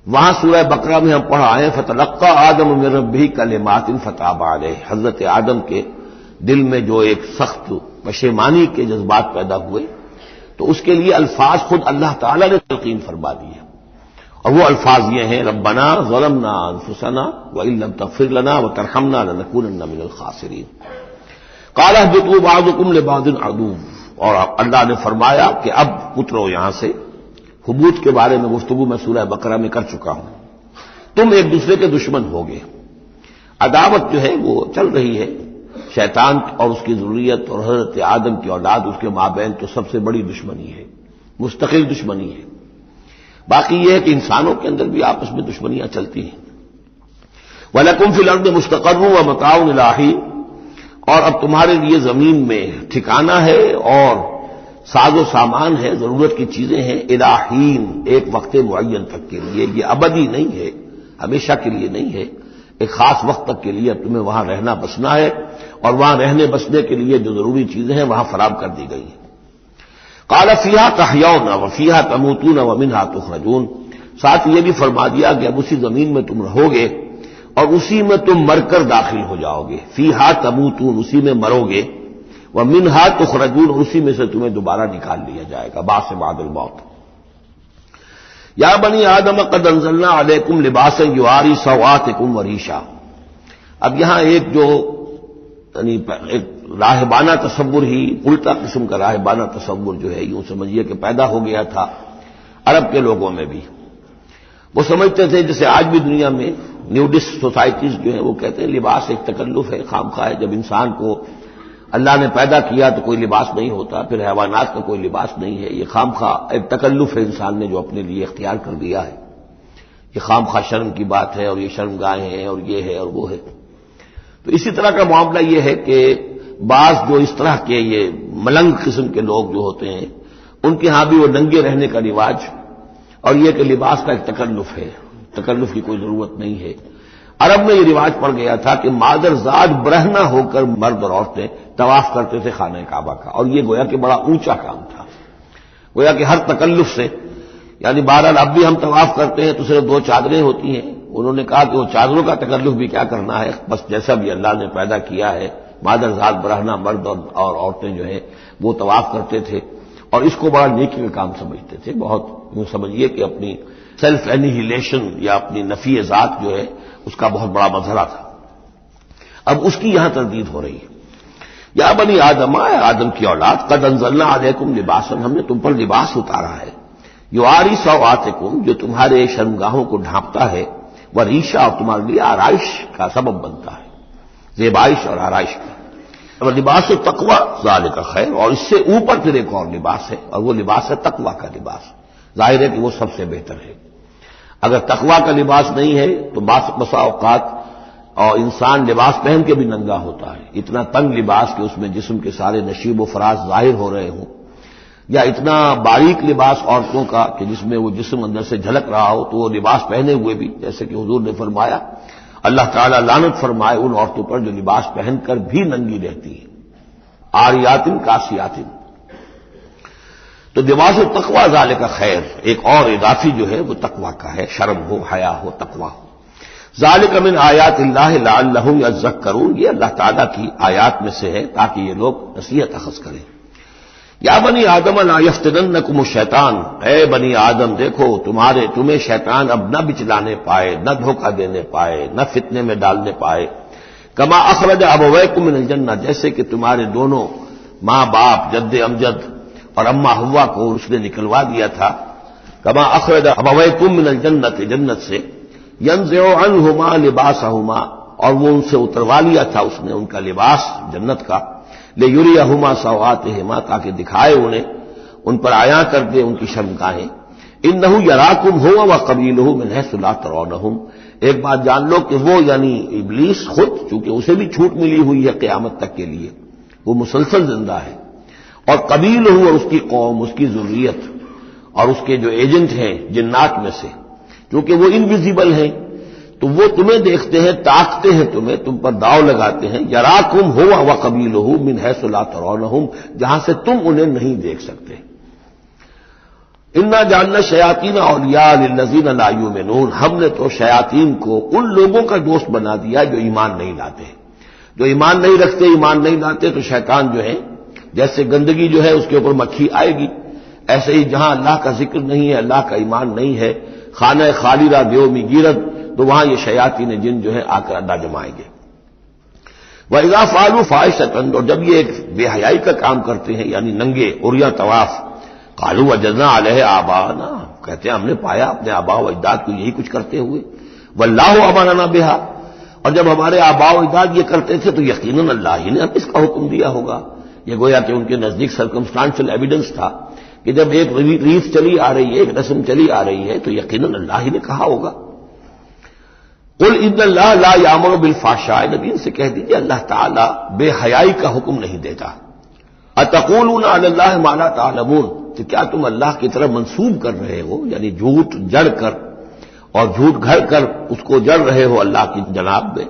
وہاں سورہ بقرہ میں ہم پڑھا ہے فتلقى آدم من ربہ کلمات فتاب علیہ، حضرت آدم کے دل میں جو ایک سخت پشیمانی کے جذبات پیدا ہوئے تو اس کے لیے الفاظ خود اللہ تعالی نے تلقین فرما دیے، اور وہ الفاظ یہ ہیں ربنا ظلمنا انفسنا وان لم تغفر لنا وترحمنا لنکونن من الخاسرین۔ قال اهبطوا بعضكم لبعض عدو، اور اللہ نے فرمایا کہ اب اترو یہاں سے۔ حبوط کے بارے میں گفتگو میں سورہ بقرہ میں کر چکا ہوں۔ تم ایک دوسرے کے دشمن ہوگے، عداوت جو ہے وہ چل رہی ہے، شیطان اور اس کی ذریت اور حضرت آدم کی اولاد اس کے مابین تو سب سے بڑی دشمنی ہے، مستقل دشمنی ہے۔ باقی یہ ہے کہ انسانوں کے اندر بھی آپس میں دشمنیاں چلتی ہیں۔ وَلَكُمْ فِي الْأَرْضِ مُسْتَقَرٌّ وَمَتَاعٌ إِلَىٰ حِينٍ، اور اب تمہارے لیے زمین میں ٹھکانہ ہے اور ساز و سامان ہے، ضرورت کی چیزیں ہیں، الی حین، ایک وقت معین تک کے لیے، یہ ابدی نہیں ہے، ہمیشہ کے لیے نہیں ہے، ایک خاص وقت تک کے لیے اب تمہیں وہاں رہنا بسنا ہے، اور وہاں رہنے بسنے کے لیے جو ضروری چیزیں ہیں وہاں فراہم کر دی گئی ہیں۔ قال فیہا تحیون وفیہا تموتون ومنہا تخرجون، ساتھ یہ بھی فرما دیا کہ اب اسی زمین میں تم رہو گے اور اسی میں تم مر کر داخل ہو جاؤ گے، فیہا تموتون، اسی میں مرو گے، ومنہا تخرجون، اور اسی میں سے تمہیں دوبارہ نکال لیا جائے گا بعث بعد الموت۔ یا بنی آدم قد انزلنا علیکم لباسا یواری سوآتکم وریشا، اب یہاں ایک جو یعنی ایک راہبانہ تصور ہی، الٹا قسم کا راہبانہ تصور جو ہے یوں سمجھیے کہ پیدا ہو گیا تھا عرب کے لوگوں میں بھی۔ وہ سمجھتے تھے جیسے آج بھی دنیا میں نیوڈسٹ سوسائٹیز جو ہیں وہ کہتے ہیں لباس ایک تکلف ہے، خامخواہ ہے، جب انسان کو اللہ نے پیدا کیا تو کوئی لباس نہیں ہوتا، پھر حیوانات کا کوئی لباس نہیں ہے، یہ خامخواہ ایک تکلف ہے انسان نے جو اپنے لیے اختیار کر دیا ہے، یہ خامخواہ شرم کی بات ہے، اور یہ شرمگاہیں ہیں اور یہ ہے اور وہ ہے۔ تو اسی طرح کا معاملہ یہ ہے کہ بعض جو اس طرح کے یہ ملنگ قسم کے لوگ جو ہوتے ہیں ان کے ہاں بھی وہ ننگے رہنے کا رواج، اور یہ کہ لباس کا ایک تکلف ہے، تکلف کی کوئی ضرورت نہیں ہے۔ عرب میں یہ رواج پڑ گیا تھا کہ مادرزاد برہنہ ہو کر مرد اور عورتیں طواف کرتے تھے خانہ کعبہ کا، اور یہ گویا کہ بڑا اونچا کام تھا، گویا کہ ہر تکلف سے، یعنی بہرحال اب بھی ہم طواف کرتے ہیں تو صرف 2 چادریں ہوتی ہیں، انہوں نے کہا کہ وہ چادروں کا تکلف بھی کیا کرنا ہے، بس جیسا بھی اللہ نے پیدا کیا ہے مادرزاد برہنہ مرد اور عورتیں جو ہیں وہ طواف کرتے تھے، اور اس کو بڑا نیکی کا کام سمجھتے تھے، بہت یوں سمجھیے کہ اپنی سیلف اینیہیلیشن یا اپنی نفی ذات جو ہے اس کا بہت بڑا مظہرہ تھا۔ اب اس کی یہاں تردید ہو رہی ہے، یا بنی آدم، آدم کی اولاد، قد انزلنا علیکم لباسا، ہم نے تم پر لباس اتارا ہے، یواری سوآتکم، جو تمہارے شرمگاہوں کو ڈھانپتا ہے، وریشا، اور تمہارے لیے آرائش کا سبب بنتا ہے، زیبائش اور آرائش کا، اور لباس تقوی ذالک خیر، اور اس سے اوپر پھر ایک اور لباس ہے، اور وہ لباس ہے تقوی کا لباس، ظاہر ہے کہ وہ سب سے بہتر ہے۔ اگر تقوی کا لباس نہیں ہے تو بسا اوقات اور انسان لباس پہن کے بھی ننگا ہوتا ہے، اتنا تنگ لباس کہ اس میں جسم کے سارے نشیب و فراز ظاہر ہو رہے ہوں، یا اتنا باریک لباس عورتوں کا کہ جس میں وہ جسم اندر سے جھلک رہا ہو، تو وہ لباس پہنے ہوئے بھی، جیسے کہ حضور نے فرمایا اللہ تعالیٰ لعنت فرمائے ان عورتوں پر جو لباس پہن کر بھی ننگی رہتی ہیں، عاریاتن کاسیاتن۔ تو لباس تقوی ذالک خیر، ایک اور اضافی جو ہے وہ تقوی کا ہے، شرم ہو، حیا ہو، تقوی ہو۔ ذالک من آیات اللہ لعلہم یذکرون، یہ اللہ تعالیٰ کی آیات میں سے ہے تاکہ یہ لوگ نصیحت اخذ کریں۔ یا بنی آدم لا یفتننکم الشیطان، اے بنی آدم دیکھو تمہیں شیطان اب نہ بچلانے پائے، نہ دھوکہ دینے پائے، نہ فتنے میں ڈالنے پائے، کما اخرج ابویکم من الجنہ، جیسے کہ تمہارے دونوں ماں باپ جد امجد اور اما حوا کو اس نے نکلوا دیا تھا، کما اخرج ابویکم من الجنہ، جنت سے، ینزع عنہما لباسہما، اور وہ ان سے اتروا لیا تھا اس نے ان کا لباس جنت کا، لیریہما سوآتہما، تاکہ دکھائے انہیں، ان پر عیاں کر دے ان کی شرمگاہیں، انہ یراکم ہوا وقبیلہ من حیث لا ترونہم، ایک بات جان لو کہ وہ یعنی ابلیس خود، چونکہ اسے بھی چھوٹ ملی ہوئی ہے قیامت تک کے لیے، وہ مسلسل زندہ ہے، اور قبیل ہو، اور اس کی قوم، اس کی ذریت اور اس کے جو ایجنٹ ہیں جنات میں سے، کیونکہ وہ انویزیبل ہیں، تو وہ تمہیں دیکھتے ہیں، تاکتے ہیں تمہیں، تم پر داؤ لگاتے ہیں، یراکم ہوا وقبیلہ من حیث لا ترونہم، جہاں سے تم انہیں نہیں دیکھ سکتے۔ انا جعلنا الشیاطین اولیاء للذین لا یؤمنون، ہم نے تو شیاطین کو ان لوگوں کا دوست بنا دیا جو ایمان نہیں لاتے، جو ایمان نہیں رکھتے، ایمان نہیں لاتے، تو شیطان جو ہے جیسے گندگی جو ہے اس کے اوپر مکھی آئے گی، ایسے ہی جہاں اللہ کا ذکر نہیں ہے، اللہ کا ایمان نہیں ہے، خانہ خالی را دیو می گیرت، تو وہاں یہ شیاطین جن جو ہے آ کر اڈا جمائیں گے۔ وَإِذَا فَعَلُوا فَاحِشَةً، اور جب یہ ایک بے حیائی کا کام کرتے ہیں یعنی ننگے عریاں طواف، قالوا وجدنا علیہ آباءنا، کہتے ہیں ہم نے پایا اپنے آباء و اجداد کو یہی کچھ کرتے ہوئے، واللہ امرنا بہا، اور جب ہمارے آباء و اجداد یہ کرتے تھے تو یقیناً اللہ ہی نے ہم اس کا حکم دیا ہوگا۔ یہ گویا کہ ان کے نزدیک سرکمسٹانشل ایویڈنس تھا کہ جب ایک ریت چلی آ رہی ہے، ایک رسم چلی آ رہی ہے، تو یقیناً اللہ ہی نے کہا ہوگا۔ قل ان اللہ لا یامر بالفحشاء، نبی ان سے کہہ دیجیے اللہ تعالیٰ بے حیائی کا حکم نہیں دیتا۔ اتقولون علی اللہ ما لا تعلمون، تو کیا تم اللہ کی طرف منسوب کر رہے ہو، یعنی جھوٹ جڑ کر اور جھوٹ گھڑ کر اس کو جڑ رہے ہو اللہ کی جناب میں،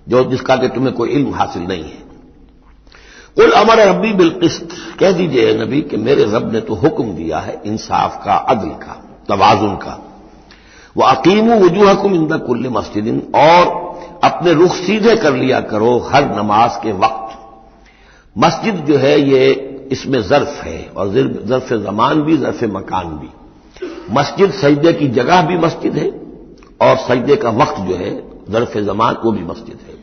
جو جس کا کہ تمہیں کوئی علم حاصل نہیں ہے۔ قل امر ربی بالقسط، کہہ دیجئے نبی کہ میرے رب نے تو حکم دیا ہے انصاف کا، عدل کا، توازن کا۔ وَأَقِيمُوا وُجُوهَكُمْ عِنْدَ كُلِّ مَسْجِدٍ، اور اپنے رخ سیدھے کر لیا کرو ہر نماز کے وقت۔ مسجد جو ہے یہ اس میں ظرف ہے، اور ظرف زمان بھی، ظرف مکان بھی۔ مسجد سجدے کی جگہ بھی مسجد ہے، اور سجدے کا وقت جو ہے ظرف زمان وہ بھی مسجد ہے۔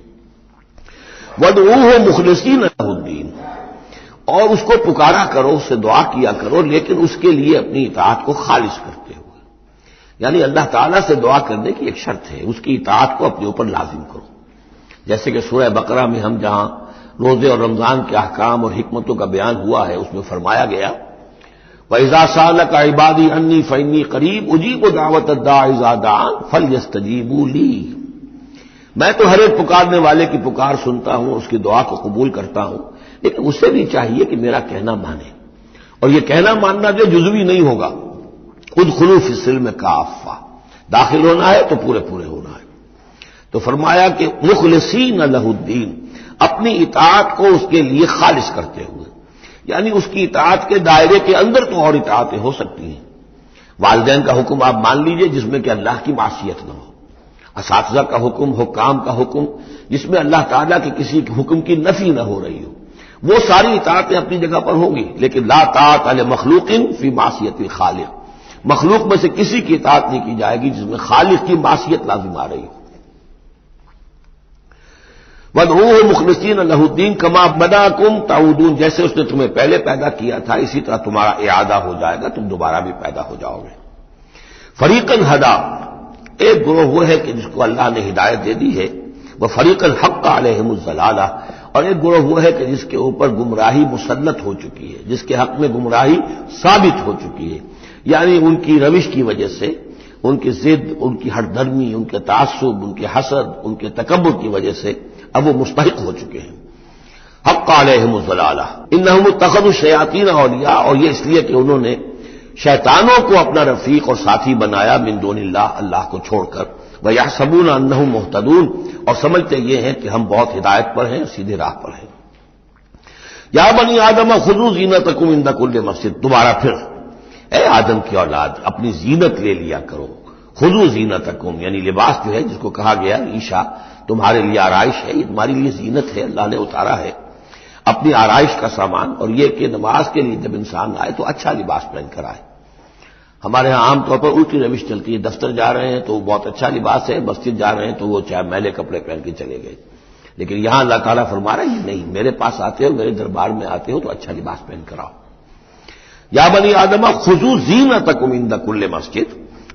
وَادْعُوهُ مُخْلِصِينَ لَهُ الدِّينَ، اور اس کو پکارا کرو، اس سے دعا کیا کرو، لیکن اس کے لیے اپنی اطاعت کو خالص کرتے ہوئے، یعنی اللہ تعالیٰ سے دعا کرنے کی ایک شرط ہے، اس کی اطاعت کو اپنے اوپر لازم کرو۔ جیسے کہ سورہ بقرہ میں ہم جہاں روزے اور رمضان کے احکام اور حکمتوں کا بیان ہوا ہے، اس میں فرمایا گیا وَإِذَا سَأَلَكَ عِبَادِي عَنِّي فَإِنِّي قَرِيبٌ أُجِيبُ دَعْوَةَ الدَّاعِ إِذَا دَعَانِ فَلْيَسْتَجِيبُوا لِي، میں تو ہر ایک پکارنے والے کی پکار سنتا ہوں، اس کی دعا کو قبول کرتا ہوں، لیکن اسے بھی چاہیے کہ میرا کہنا مانے، اور یہ کہنا ماننا جو جزوی نہیں ہوگا، ادخلوا فی السلم کافہ، داخل ہونا ہے تو پورے پورے ہونا ہے۔ تو فرمایا کہ مخلصین لہ الدین، اپنی اطاعت کو اس کے لیے خالص کرتے ہوئے، یعنی اس کی اطاعت کے دائرے کے اندر تو اور اطاعتیں ہو سکتی ہیں۔ والدین کا حکم آپ مان لیجئے جس میں کہ اللہ کی معصیت نہ ہو، اساتذہ کا حکم، حکام کا حکم جس میں اللہ تعالیٰ کے کسی حکم کی نفی نہ ہو رہی ہو، وہ ساری اطاعتیں اپنی جگہ پر ہوں گی، لیکن لا طاعۃ لمخلوق فی معصیت الخالق، مخلوق میں سے کسی کی اطاعت نہیں کی جائے گی جس میں خالق کی معصیت لازم آ رہی ہو۔ وَادْعُوهُ مُخْلِصِينَ لَهُ الدِّينَ كَمَا بَدَأَكُمْ تَعُودُونَ، جیسے اس نے تمہیں پہلے پیدا کیا تھا اسی طرح تمہارا اعادہ ہو جائے گا، تم دوبارہ بھی پیدا ہو جاؤ گے۔ فَرِيقًا هَدَىٰ، ایک گروہ وہ ہے کہ جس کو اللہ نے ہدایت دے دی ہے، وَفَرِيقًا حَقَّ عَلَيْهِمُ الضَّلَالَةُ، اور ایک گروہ وہ ہے کہ جس کے اوپر گمراہی مسلط ہو چکی ہے، جس کے حق میں گمراہی ثابت ہو چکی ہے، یعنی ان کی روش کی وجہ سے، ان کی ضد، ان کی ہٹ دھرمی، ان کے تعصب، ان کے حسد، ان کے تکبر کی وجہ سے اب وہ مستحق ہو چکے ہیں۔ حق علیہم الضلالہ انہم اتخذوا الشیاطین اولیاء، اور یہ اس لیے کہ انہوں نے شیطانوں کو اپنا رفیق اور ساتھی بنایا من دون اللہ، اللہ کو چھوڑ کر، ویحسبون انہم مہتدون، اور سمجھتے یہ ہیں کہ ہم بہت ہدایت پر ہیں، سیدھے راہ پر ہیں۔ یا بنی آدم خذوا زینتکم عند کل مسجد، دوبارہ پھر اے آدم کی اولاد اپنی زینت لے لیا کرو، خذوا زینتکم یعنی لباس جو ہے جس کو کہا گیا عیشا تمہارے لیے آرائش ہے، یہ تمہاری لیے زینت ہے، اللہ نے اتارا ہے اپنی آرائش کا سامان، اور یہ کہ نماز کے لیے جب انسان آئے تو اچھا لباس پہن کر آئے۔ ہمارے ہاں عام طور پر الٹی روش چلتی ہے، دفتر جا رہے ہیں تو بہت اچھا لباس ہے، مسجد جا رہے ہیں تو وہ چاہے میلے کپڑے پہن کے چلے گئے، لیکن یہاں اللہ تعالیٰ فرما رہا ہے یہ نہیں، میرے پاس آتے ہو، میرے دربار میں آتے ہو تو اچھا لباس پہن کر آؤ۔ یا بنی آدم خذوا زینتکم عند کل مسجد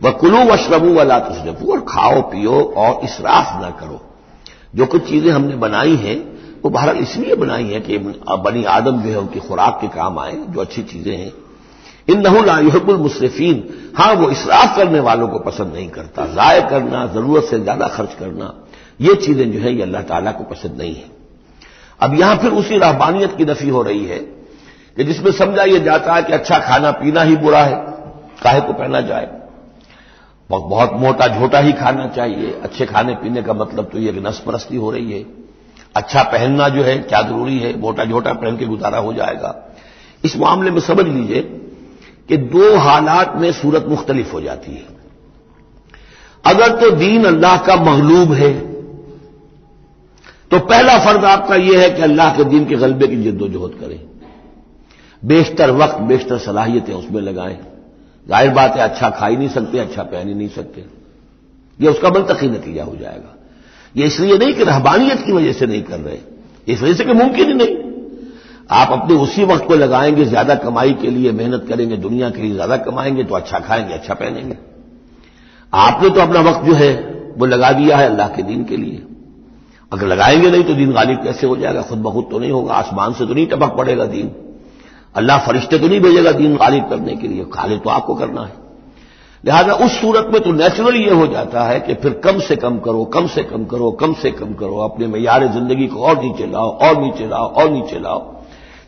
وکلوا واشربوا ولا تسرفوا، اور کھاؤ پیو اور اسراف نہ کرو۔ جو کچھ چیزیں ہم نے بنائی ہیں وہ بہرحال اس لیے بنائی ہیں کہ بنی آدم جو ہے ان کی خوراک کے کام آئے، جو اچھی چیزیں ہیں۔ انہ لا یحب المسرفین، ہاں وہ اسراف کرنے والوں کو پسند نہیں کرتا، ضائع کرنا، ضرورت سے زیادہ خرچ کرنا، یہ چیزیں جو ہیں یہ اللہ تعالیٰ کو پسند نہیں ہیں۔ اب یہاں پھر اسی رہبانیت کی نفی ہو رہی ہے کہ جس میں سمجھا یہ جاتا ہے کہ اچھا کھانا پینا ہی برا ہے، کاہے کو پہنا جائے۔ بہت موٹا جھوٹا ہی کھانا چاہیے. اچھے کھانے پینے کا مطلب تو یہ کہ نفس پرستی ہو رہی ہے. اچھا پہننا جو ہے کیا ضروری ہے؟ موٹا جھوٹا پہن کے گزارا ہو جائے گا. اس معاملے میں سمجھ لیجئے کہ دو حالات میں صورت مختلف ہو جاتی ہے. اگر تو دین اللہ کا مغلوب ہے تو پہلا فرض آپ کا یہ ہے کہ اللہ کے دین کے غلبے کی جد و جہد کریں، بیشتر وقت بیشتر صلاحیتیں اس میں لگائیں. ظاہر بات ہے اچھا کھا ہی نہیں سکتے، اچھا پہن ہی نہیں سکتے، یہ اس کا منطقی نتیجہ ہو جائے گا. یہ اس لیے نہیں کہ رہبانیت کی وجہ سے نہیں کر رہے، اس وجہ سے کہ ممکن ہی نہیں. آپ اپنے اسی وقت کو لگائیں گے زیادہ کمائی کے لیے، محنت کریں گے دنیا کے لیے، زیادہ کمائیں گے تو اچھا کھائیں گے، اچھا پہنیں گے. آپ نے تو اپنا وقت جو ہے وہ لگا دیا ہے اللہ کے دین کے لیے. اگر لگائیں گے نہیں تو دین غالب کیسے ہو جائے گا؟ خود بخود تو نہیں ہوگا، آسمان سے تو نہیں ٹپک پڑے گا دین. اللہ فرشتے تو نہیں بھیجے گا دین غالب کرنے کے لیے، غالب تو آپ کو کرنا ہے. لہذا اس صورت میں تو نیچرل یہ ہو جاتا ہے کہ پھر کم سے کم کرو، کم سے کم کرو، کم سے کم کرو، اپنے معیار زندگی کو اور نیچے لاؤ، اور نیچے لاؤ، اور نیچے لاؤ،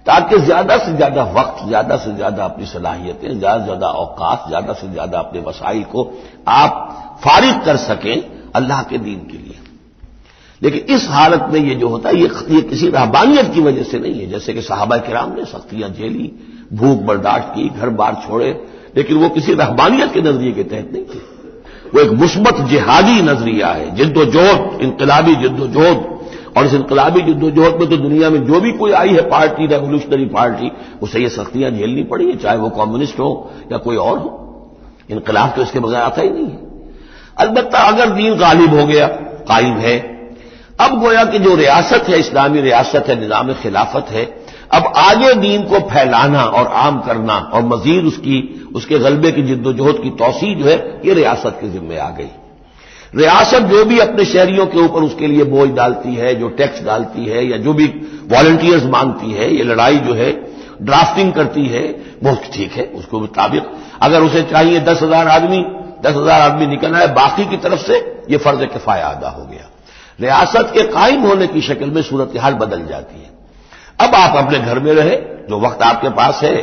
تاکہ زیادہ سے زیادہ وقت، زیادہ سے زیادہ اپنی صلاحیتیں، زیادہ سے زیادہ اوقات، زیادہ سے زیادہ اپنے وسائل کو آپ فارغ کر سکیں اللہ کے دین کے لیے. لیکن اس حالت میں یہ جو ہوتا ہے یہ کسی رہبانیت کی وجہ سے نہیں ہے. جیسے کہ صحابہ کرام نے سختیاں جھیلی، بھوک برداشت کی، گھر بار چھوڑے، لیکن وہ کسی رہبانیت کے نظریے کے تحت نہیں تھے. وہ ایک مثبت جہادی نظریہ ہے، جد و جہد، انقلابی جد و جہد. اور اس انقلابی جد و جہد میں تو دنیا میں جو بھی کوئی آئی ہے پارٹی، ریولوشنری پارٹی، اسے یہ سختیاں جھیلنی پڑی ہیں، چاہے وہ کمیونسٹ ہو یا کوئی اور ہو. انقلاب تو اس کے بغیر آتا ہی نہیں ہے. البتہ اگر دین غالب ہو گیا، قائم ہے، اب گویا کہ جو ریاست ہے، اسلامی ریاست ہے، نظام خلافت ہے، اب آگے دین کو پھیلانا اور عام کرنا اور مزید اس کے غلبے کی جد و جہد کی توسیع جو ہے یہ ریاست کے ذمہ آ گئی. ریاست جو بھی اپنے شہریوں کے اوپر اس کے لیے بوجھ ڈالتی ہے، جو ٹیکس ڈالتی ہے، یا جو بھی والنٹیئرز مانگتی ہے، یہ لڑائی جو ہے ڈرافٹنگ کرتی ہے، وہ ٹھیک ہے. اس کو مطابق اگر اسے چاہیے 10,000 آدمی نکل آئے، باقی کی طرف سے یہ فرض کفایہ ادا ہو گیا. ریاست کے قائم ہونے کی شکل میں صورتحال بدل جاتی ہے. اب آپ اپنے گھر میں رہے، جو وقت آپ کے پاس ہے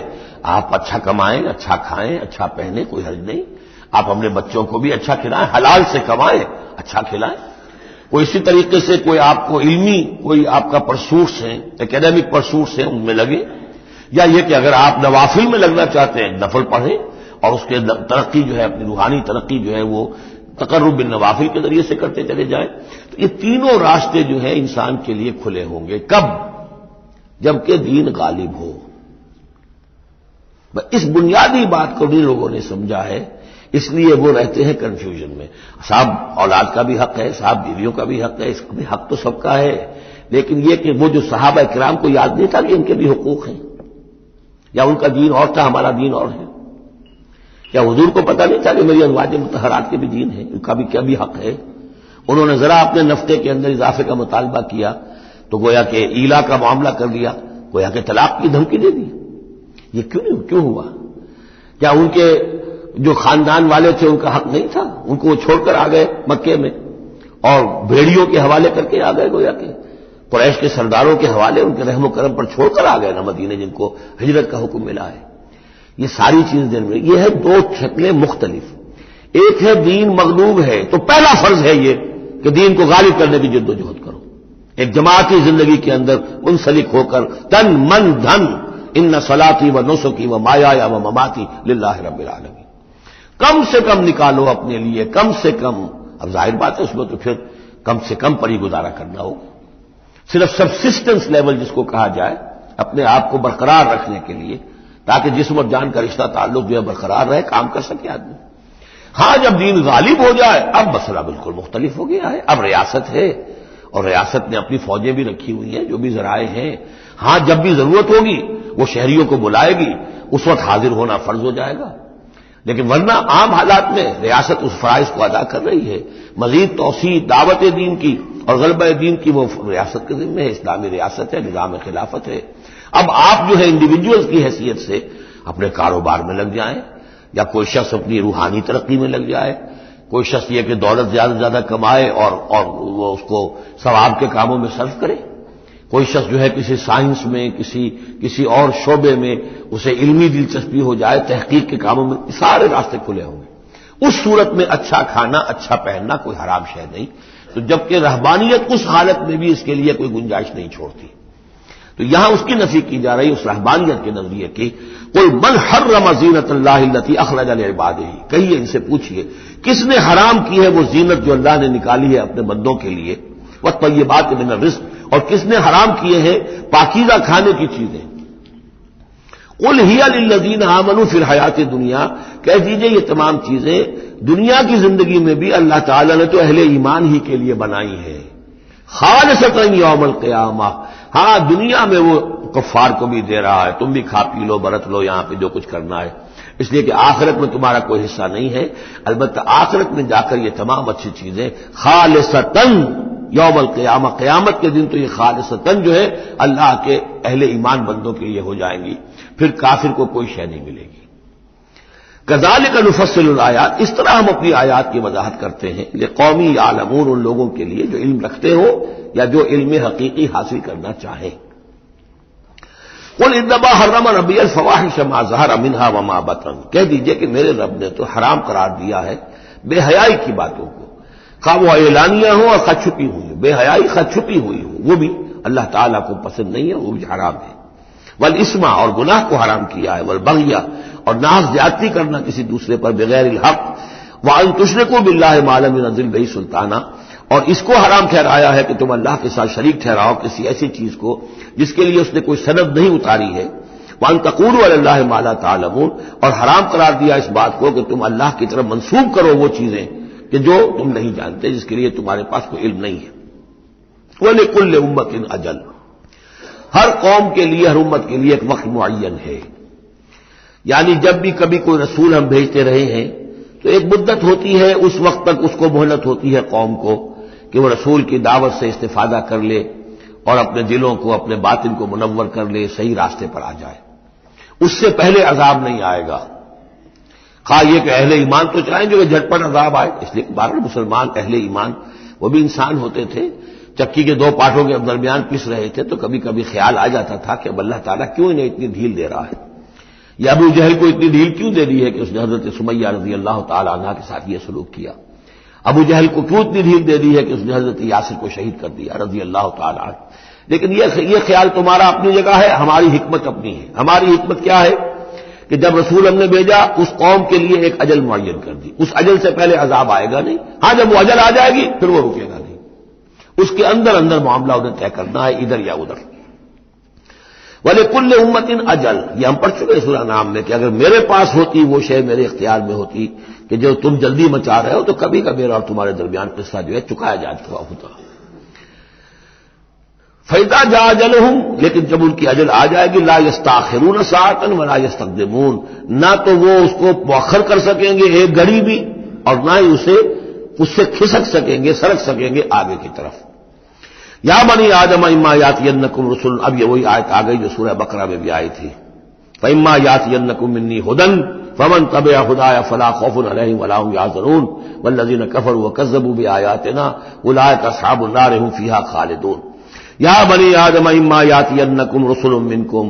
آپ اچھا کمائیں، اچھا کھائیں، اچھا پہنیں، کوئی حرج نہیں. آپ اپنے بچوں کو بھی اچھا کھلائیں، حلال سے کمائیں، اچھا کھلائیں. کوئی اسی طریقے سے کوئی آپ کو علمی کوئی آپ کا پرسوٹس ہیں، اکیڈیمک پرسوٹس ہیں، ان میں لگے. یا یہ کہ اگر آپ نوافل میں لگنا چاہتے ہیں، نفل پڑھیں اور اس کے ترقی جو ہے، اپنی روحانی ترقی جو ہے وہ تقرب بالنوافل کے ذریعے سے کرتے چلے جائیں. تو یہ تینوں راستے جو ہیں انسان کے لیے کھلے ہوں گے. کب؟ جبکہ دین غالب ہو. اس بنیادی بات کو بھی لوگوں نے سمجھا ہے، اس لیے وہ رہتے ہیں کنفیوژن میں. صاحب اولاد کا بھی حق ہے، صاحب بیویوں کا بھی حق ہے، اس کا بھی حق تو سب کا ہے. لیکن یہ کہ وہ جو صحابہ کرام کو یاد نہیں تھا کہ ان کے بھی حقوق ہیں، یا ان کا دین اور تھا، ہمارا دین اور ہے. کیا حضور کو پتہ نہیں تھا کہ میری ازواج مطہرات کے بھی دین ہے، ان کا بھی کیا بھی حق ہے؟ انہوں نے ذرا اپنے نفقے کے اندر اضافے کا مطالبہ کیا تو گویا کہ ایلا کا معاملہ کر دیا، گویا کہ طلاق کی دھمکی دے دی. یہ کیوں ہوا؟ کیا ان کے جو خاندان والے تھے ان کا حق نہیں تھا؟ ان کو وہ چھوڑ کر آ گئے مکے میں اور بھیڑیوں کے حوالے کر کے آ گئے، گویا کہ قریش کے سرداروں کے حوالے ان کے رحم و کرم پر چھوڑ کر آ گئے نا مدینے، جن کو ہجرت کا حکم ملا ہے. یہ ساری چیز دن میں یہ ہے دو شکلیں مختلف. ایک ہے دین مغلوب ہے تو پہلا فرض ہے یہ کہ دین کو غالب کرنے کی جد و جہد کرو، ایک جماعتی زندگی کے اندر منسلک ہو کر تن من دھن ان صلاتی و نسکی و مایایا و مماتی للہ رب العالمین. کم سے کم نکالو اپنے لیے، کم سے کم. اب ظاہر بات ہے اس میں تو پھر کم سے کم پر ہی گزارا کرنا ہوگا. صرف سبسسٹنس لیول جس کو کہا جائے، اپنے آپ کو برقرار رکھنے کے لیے، تاکہ جسم اور جان کا رشتہ تعلق جو ہے برقرار رہے، کام کر سکے آدمی. ہاں جب دین غالب ہو جائے اب مسئلہ بالکل مختلف ہو گیا ہے. اب ریاست ہے اور ریاست نے اپنی فوجیں بھی رکھی ہوئی ہیں، جو بھی ذرائع ہیں. ہاں جب بھی ضرورت ہوگی وہ شہریوں کو بلائے گی، اس وقت حاضر ہونا فرض ہو جائے گا. لیکن ورنہ عام حالات میں ریاست اس فرائض کو ادا کر رہی ہے. مزید توسیع دعوت دین کی اور غلبہ دین کی وہ ریاست کے ذمہ ہے. اسلامی ریاست ہے، نظام خلافت ہے. اب آپ جو ہے انڈیویجولز کی حیثیت سے اپنے کاروبار میں لگ جائیں، یا کوئی شخص اپنی روحانی ترقی میں لگ جائے، کوئی شخص یہ کہ دولت زیادہ سے زیادہ کمائے اور وہ اس کو ثواب کے کاموں میں صرف کرے. کوئی شخص جو ہے کسی سائنس میں، کسی اور شعبے میں اسے علمی دلچسپی ہو جائے، تحقیق کے کاموں میں. سارے راستے کھلے ہوں گے. اس صورت میں اچھا کھانا اچھا پہننا کوئی حرام شے نہیں، تو جبکہ رہبانیت اس حالت میں بھی اس کے لیے کوئی گنجائش نہیں چھوڑتی، تو یہاں اس کی نفی کی جا رہی اس رہبانیت کے نظریے کی۔ قل من حرم زینت اللہ التی اخرج لعبادہ، کہیے ان سے پوچھیے کس نے حرام کی ہے وہ زینت جو اللہ نے نکالی ہے اپنے بندوں کے لیے، والطیبات من الرزق، اور کس نے حرام کیے ہیں پاکیزہ کھانے کی چیزیں۔ قل ہی للذین آمنوا فی الحیات دنیا، کہہ دیجئے یہ تمام چیزیں دنیا کی زندگی میں بھی اللہ تعالیٰ نے تو اہل ایمان ہی کے لیے بنائی ہے، خالصتا یوم القیامہ، ہاں دنیا میں وہ کفار کو بھی دے رہا ہے، تم بھی کھا پی لو برت لو یہاں پہ جو کچھ کرنا ہے، اس لیے کہ آخرت میں تمہارا کوئی حصہ نہیں ہے، البتہ آخرت میں جا کر یہ تمام اچھی چیزیں خالصتا یوم القیامہ، قیامت کے دن تو یہ خالصتا جو ہے اللہ کے اہل ایمان بندوں کے لیے ہو جائیں گی، پھر کافر کو کوئی شے نہیں ملے گی۔ کذالک نفصل الآیات، اس طرح ہم اپنی آیات کی وضاحت کرتے ہیں لقوم یعلمون، ان لوگوں کے لیے جو علم رکھتے ہو یا جو علم حقیقی حاصل کرنا چاہیں۔ قل انما حرم ربی الفواحش ما ظہر منها وما بطن، کہہ دیجئے کہ میرے رب نے تو حرام قرار دیا ہے بے حیائی کی باتوں کو، خواہ وہ اعلانیہ ہو اور خواہ چھپی ہوئی ہو، بے حیائی خواہ چھپی ہوئی ہو، وہ بھی اللہ تعالیٰ کو پسند نہیں ہے، وہ بھی حرام ہے۔ والاسم، اور گناہ کو حرام کیا ہے، والبغی، اور ناحق زیادتی کرنا کسی دوسرے پر بغیر الحق، وان تشرکوا باللہ ما لم ينزل بہ سلطانہ، اور اس کو حرام ٹھہرایا ہے کہ تم اللہ کے ساتھ شریک ٹھہراؤ کسی ایسی چیز کو جس کے لیے اس نے کوئی سند نہیں اتاری ہے، وان تقولوا علی اللہ ما لا تعلمون، اور حرام قرار دیا اس بات کو کہ تم اللہ کی طرف منسوب کرو وہ چیزیں کہ جو تم نہیں جانتے، جس کے لیے تمہارے پاس کوئی علم نہیں ہے۔ وَلِكُلِّ أُمَّةٍ أَجَلٌ، ہر قوم کے لیے، ہر امت کے لیے ایک وقت معین ہے، یعنی جب بھی کبھی کوئی رسول ہم بھیجتے رہے ہیں تو ایک مدت ہوتی ہے، اس وقت تک اس کو مہلت ہوتی ہے قوم کو کہ وہ رسول کی دعوت سے استفادہ کر لے اور اپنے دلوں کو، اپنے باطن کو منور کر لے، صحیح راستے پر آ جائے، اس سے پہلے عذاب نہیں آئے گا۔ خواہ یہ کہ اہل ایمان تو چاہیں جو کہ جھٹپٹ عذاب آئے، اس لیے کہ بہرحال مسلمان اہل ایمان وہ بھی انسان ہوتے تھے، چکی کے دو پاٹوں کے درمیان پس رہے تھے تو کبھی کبھی خیال آ جاتا تھا کہ اب اللہ تعالیٰ کیوں انہیں اتنی ڈھیل دے رہا ہے، یا ابو جہل کو اتنی ڈھیل کیوں دے دی ہے کہ اس نے حضرت سمیہ رضی اللہ تعالیٰ عنہ کے ساتھ یہ سلوک کیا، ابو جہل کو کیوں اتنی ڈھیل دے دی ہے کہ اس نے حضرت یاسر کو شہید کر دیا رضی اللہ تعالیٰ عنہ۔ لیکن یہ خیال تمہارا اپنی جگہ ہے، ہماری حکمت اپنی ہے۔ ہماری حکمت کیا ہے کہ جب رسول ہم نے بھیجا اس قوم کے لیے ایک اجل معین کر دی، اس اجل سے پہلے عذاب آئے گا نہیں، ہاں جب وہ اجل آ جائے گی پھر وہ رکے گا نہیں، اس کے اندر اندر معاملہ انہیں طے کرنا ہے، ادھر یا ادھر۔ وَلِكُلِّ أُمَّةٍ أَجَلٌ، یہ ہم پڑھ چکے سورہ نام میں کہ اگر میرے پاس ہوتی وہ شے، میرے اختیار میں ہوتی کہ جو تم جلدی مچا رہے ہو تو کبھی کا میرا اور تمہارے درمیان قصہ جو ہے چکایا جا چکا ہوتا۔ فَإِذَا جَاءَ أَجَلُهُمْ، لیکن جب ان کی اجل آ جائے گی، لَا يَسْتَأْخِرُونَ سَاعَةً وَلَا يَسْتَقْدِمُونَ، نہ تو وہ اس کو مؤخر کر سکیں گے ایک گھڑی بھی، اور نہ ہی اس سے کھسک سکیں گے، سرک سکیں گے آگے کی طرف۔ یا بنی آدم اما یاتینکم رسل، اب یہ وہی آیت آ گئی جو سورہ بقرہ میں بھی آئی تھی، فاما یاتینکم منی ہدی فمن تبع ہدایا فلا خوف علیہم ولا هم یحزنون والذین کفروا وکذبوا بآیاتنا اولئک اصحاب النار هم فیہا خالدون۔ یا بنی آدم اما یاتینکم رسل منکم،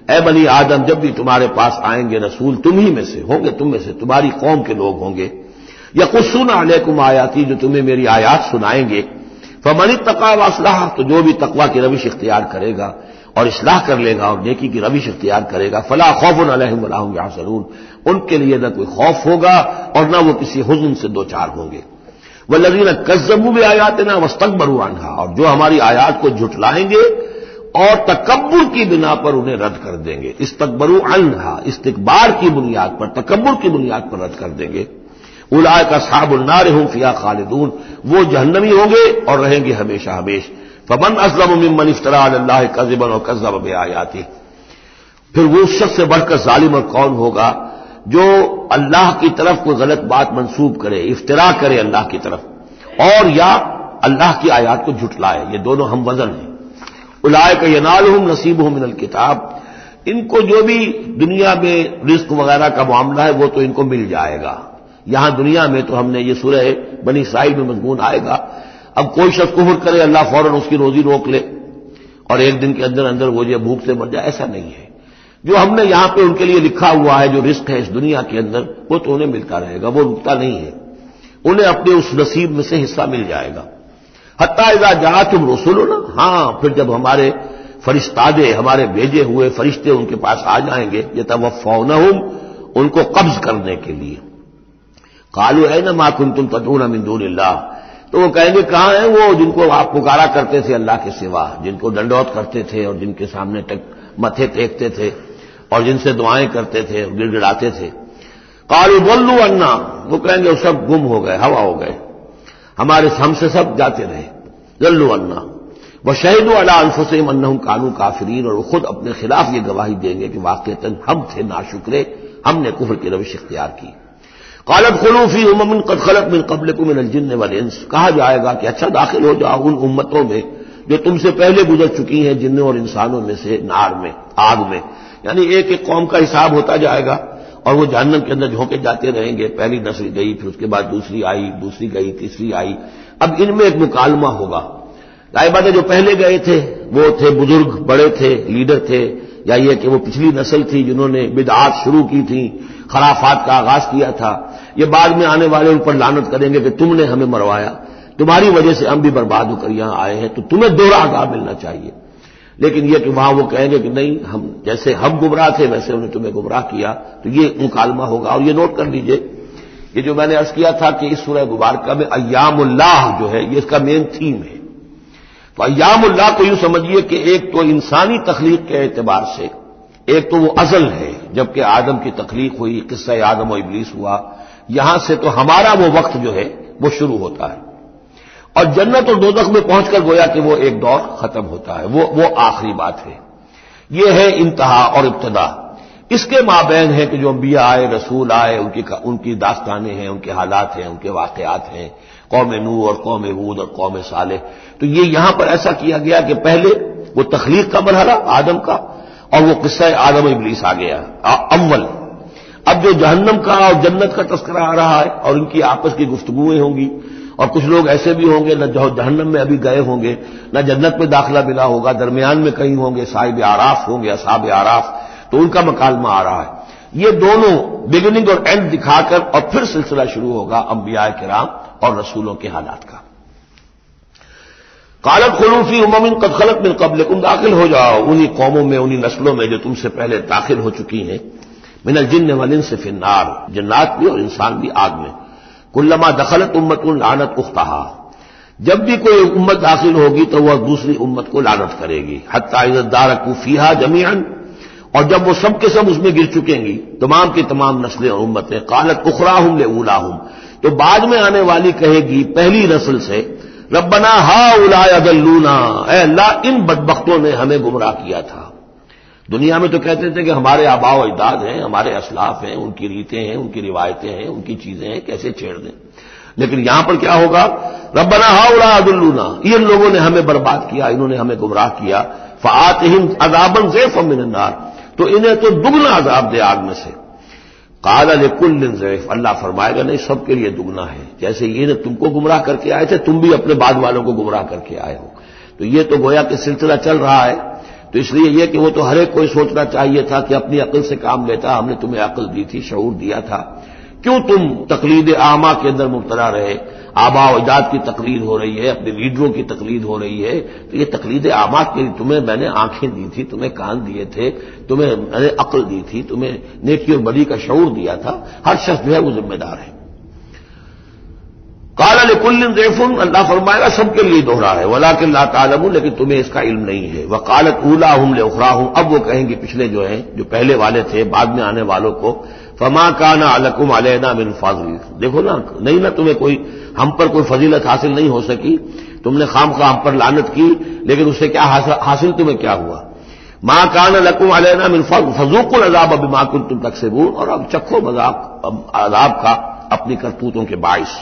اے بنی آدم جب بھی تمہارے پاس آئیں گے رسول تم ہی میں سے ہوں گے، تم میں سے تمہاری قوم کے لوگ ہوں گے، یقصون علیکم آیاتی، جو تمہیں میری آیات سنائیں گے، فمن اتقی واصلح، تو جو بھی تقوی کی روش اختیار کرے گا اور اصلاح کر لے گا اور نیکی کی روش اختیار کرے گا، فلا خوف علیہم ولا هم یحزنون، ان کے لیے نہ کوئی خوف ہوگا اور نہ وہ کسی حزن سے دوچار ہوں گے۔ والذین کذبوا بآیاتنا واستکبروا عنہا، اور جو ہماری آیات کو جھٹلائیں گے اور تکبر کی بنا پر انہیں رد کر دیں گے، استکبروا عنہا، استکبار کی بنیاد پر، تکبر کی بنیاد پر رد کر دیں گے، اولئک اصحاب النار هم فیہا خالدون، وہ جہنمی ہوں گے اور رہیں گے ہمیشہ ہمیش۔ فمن اظلم ممن افترى علی اللہ کذبا وکذب بآیاتہ، پھر وہ شخص سے بڑھ کر ظالم اور کون ہوگا جو اللہ کی طرف کوئی غلط بات منسوب کرے، افتراء کرے اللہ کی طرف، اور یا اللہ کی آیات کو جھٹلائے، یہ دونوں ہم وزن ہیں۔ اولئک ینالہم نصیبہم من الکتاب، ان کو جو بھی دنیا میں رزق وغیرہ کا معاملہ ہے وہ تو ان کو مل جائے گا، یہاں دنیا میں تو ہم نے یہ سورہ بنی اسرائیل میں مضمون آئے گا، اب کوئی شخص کفر کرے اللہ فوراً اس کی روزی روک لے اور ایک دن کے اندر اندر وہ جو بھوک سے مر جائے، ایسا نہیں ہے۔ جو ہم نے یہاں پہ ان کے لیے لکھا ہوا ہے جو رزق ہے اس دنیا کے اندر وہ تو انہیں ملتا رہے گا، وہ رکتا نہیں ہے، انہیں اپنے اس نصیب میں سے حصہ مل جائے گا۔ حتی اذا جاءتہم رسلنا، ہاں پھر جب ہمارے فرشتادے، ہمارے بھیجے ہوئے فرشتے ان کے پاس آ جائیں گے، یتوفونہم، ان کو قبض کرنے کے لیے، قالوا این ما کنتم تدعون من دون اللہ، تو وہ کہیں گے کہاں ہیں وہ جن کو آپ پکارا کرتے تھے اللہ کے سوا، جن کو ڈنڈوت کرتے تھے اور جن کے سامنے متھے ٹیکتے تھے اور جن سے دعائیں کرتے تھے اور گڑ گڑاتے تھے۔ قالوا ضلوا عنا، وہ کہیں گے وہ سب گم ہو گئے، ہوا ہو گئے، ہم سے سب جاتے رہے، ضلوا عنا وشہدوا علی انفسہم انہم کانوا کافرین، اور وہ خود اپنے خلاف یہ گواہی دیں گے کہ واقعتاً ہم تھے ناشکرے، ہم نے کفر کی روش اختیار کی۔ قالت خلوا فی امم قد خلت من قبلکم من الجن والانس، کہا جائے گا کہ اچھا داخل ہو جاؤ ان امتوں میں جو تم سے پہلے گزر چکی ہیں جنوں اور انسانوں میں سے، نار میں، آگ میں، یعنی ایک ایک قوم کا حساب ہوتا جائے گا اور وہ جہنم کے اندر جھونکے جاتے رہیں گے، پہلی نسل گئی، پھر اس کے بعد دوسری آئی، دوسری گئی، تیسری آئی، اب ان میں ایک مکالمہ ہوگا۔ ظاہر بات ہے جو پہلے گئے تھے وہ تھے بزرگ، بڑے تھے، لیڈر تھے، یا یہ کہ وہ پچھلی نسل تھی جنہوں نے بدعات شروع کی تھی، خرافات کا آغاز کیا تھا، یہ بعد میں آنے والے ان پر لعنت کریں گے کہ تم نے ہمیں مروایا، تمہاری وجہ سے ہم بھی برباد ہو کر یہاں آئے ہیں، تو تمہیں دوہرا عذاب ملنا چاہیے۔ لیکن یہ کہ وہاں وہ کہیں گے کہ نہیں، ہم جیسے ہم گمراہ تھے ویسے انہوں نے تمہیں گمراہ کیا، تو یہ مکالمہ ہوگا۔ اور یہ نوٹ کر لیجئے، یہ جو میں نے عرض کیا تھا کہ اس سورہ مبارکہ میں ایام اللہ جو ہے یہ اس کا مین تھیم ہے، تو ایام اللہ کو یوں سمجھیے کہ ایک تو انسانی تخلیق کے اعتبار سے، ایک تو وہ ازل ہے جبکہ آدم کی تخلیق ہوئی، قصہ آدم و ابلیس ہوا، یہاں سے تو ہمارا وہ وقت جو ہے وہ شروع ہوتا ہے، اور جنت اور دوزخ میں پہنچ کر گویا کہ وہ ایک دور ختم ہوتا ہے، وہ آخری بات ہے۔ یہ ہے انتہا اور ابتدا۔ اس کے مابین ہے کہ جو انبیاء آئے، رسول آئے، ان کی داستانیں ہیں، ان کے حالات ہیں، ان کے واقعات ہیں، قوم نوح اور قوم ہود اور قوم صالح۔ تو یہ یہاں پر ایسا کیا گیا کہ پہلے وہ تخلیق کا مرحلہ آدم کا، اور وہ قصہ آدم و ابلیس آ گیا اول۔ اب جو جہنم کا اور جنت کا تذکرہ آ رہا ہے اور ان کی آپس کی گفتگویں ہوں گی، اور کچھ لوگ ایسے بھی ہوں گے نہ جو جہنم میں ابھی گئے ہوں گے، نہ جنت میں داخلہ ملا ہوگا، درمیان میں کہیں ہوں گے، صاحب آراف ہوں گے، اصحاب آراف، تو ان کا مکالمہ آ رہا ہے۔ یہ دونوں بگننگ اور اینڈ دکھا کر اور پھر سلسلہ شروع ہوگا انبیاء کرام اور رسولوں کے حالات کا۔ قالت خلوا فی امم قد خلت من قبلکم، داخل ہو جاؤ انہی قوموں میں، انہی نسلوں میں جو تم سے پہلے داخل ہو چکی ہیں، من الجن والانس فی النار، جنات بھی اور انسان بھی آگ میں۔ کلما دخلت امت لعنت اختہا، جب بھی کوئی امت داخل ہوگی تو وہ دوسری امت کو لعنت کرے گی، حتی اذا ادارکوا فیہا جمیعا، اور جب وہ سب کے سب اس میں گر چکیں گی، تمام کی تمام نسلیں اور امتیں، قالت اخراہم لاولاہم، تو بعد میں آنے والی کہے گی پہلی نسل سے، ربنا ہؤلاء اضلونا، اے اللہ ان بدبختوں نے ہمیں گمراہ کیا تھا۔ دنیا میں تو کہتے تھے کہ ہمارے آباء و اجداد ہیں، ہمارے اسلاف ہیں، ان کی ریتیں ہیں، ان کی روایتیں ہیں، ان کی چیزیں ہیں، کیسے چھیڑ دیں۔ لیکن یہاں پر کیا ہوگا، ربنا ہؤلاء اضلونا، ان لوگوں نے ہمیں برباد کیا، انہوں نے ہمیں گمراہ کیا، فآتہم عذابا ضعفا من النار، تو انہیں تو دگنا عذاب دے آگ میں سے۔ قال لکل ضعف، اللہ فرمائے گا نہیں سب کے لیے دگنا ہے، جیسے یہ نے تم کو گمراہ کر کے آئے تھے، تم بھی اپنے بعد والوں کو گمراہ کر کے آئے ہو۔ تو یہ تو گویا کہ سلسلہ چل رہا ہے، تو اس لیے یہ کہ وہ تو ہر ایک کوئی سوچنا چاہیے تھا کہ اپنی عقل سے کام لیتا، ہم نے تمہیں عقل دی تھی، شعور دیا تھا، کیوں تم تقلید اعمیٰ کے اندر مبتلا رہے؟ آباء و اجداد کی تقلید ہو رہی ہے، اپنے لیڈروں کی تقلید ہو رہی ہے، تو یہ تقلید اعمیٰ کے لیے تمہیں میں نے آنکھیں دی تھی، تمہیں کان دیے تھے، تمہیں میں نے عقل دی تھی، تمہیں نیکی اور بدی کا شعور دیا تھا، ہر شخص جو ہے وہ ذمہ دار ہے۔ قال لکل ضعف، اللہ فرمائے گا سب کے لیے دوہرا ہے، ولکن لا تعلمون، لیکن تمہیں اس کا علم نہیں ہے۔ وقالت اولاہم لاخراہم، اب وہ کہیں گے پچھلے جو ہیں، جو پہلے والے تھے، بعد میں آنے والوں کو، فما کان لکم علینا من فضل، دیکھو نا، نہیں نا تمہیں کوئی، ہم پر کوئی فضیلت حاصل نہیں ہو سکی، تم نے خام خواہ ہم پر لعنت کی، لیکن اس سے کیا حاصل تمہیں کیا ہوا؟ ما کان لکم علینا من فضل فذوقوا العذاب بما کنتم تکسبون، اور اب چکھو عذاب کا اپنی کرتوتوں کے باعث۔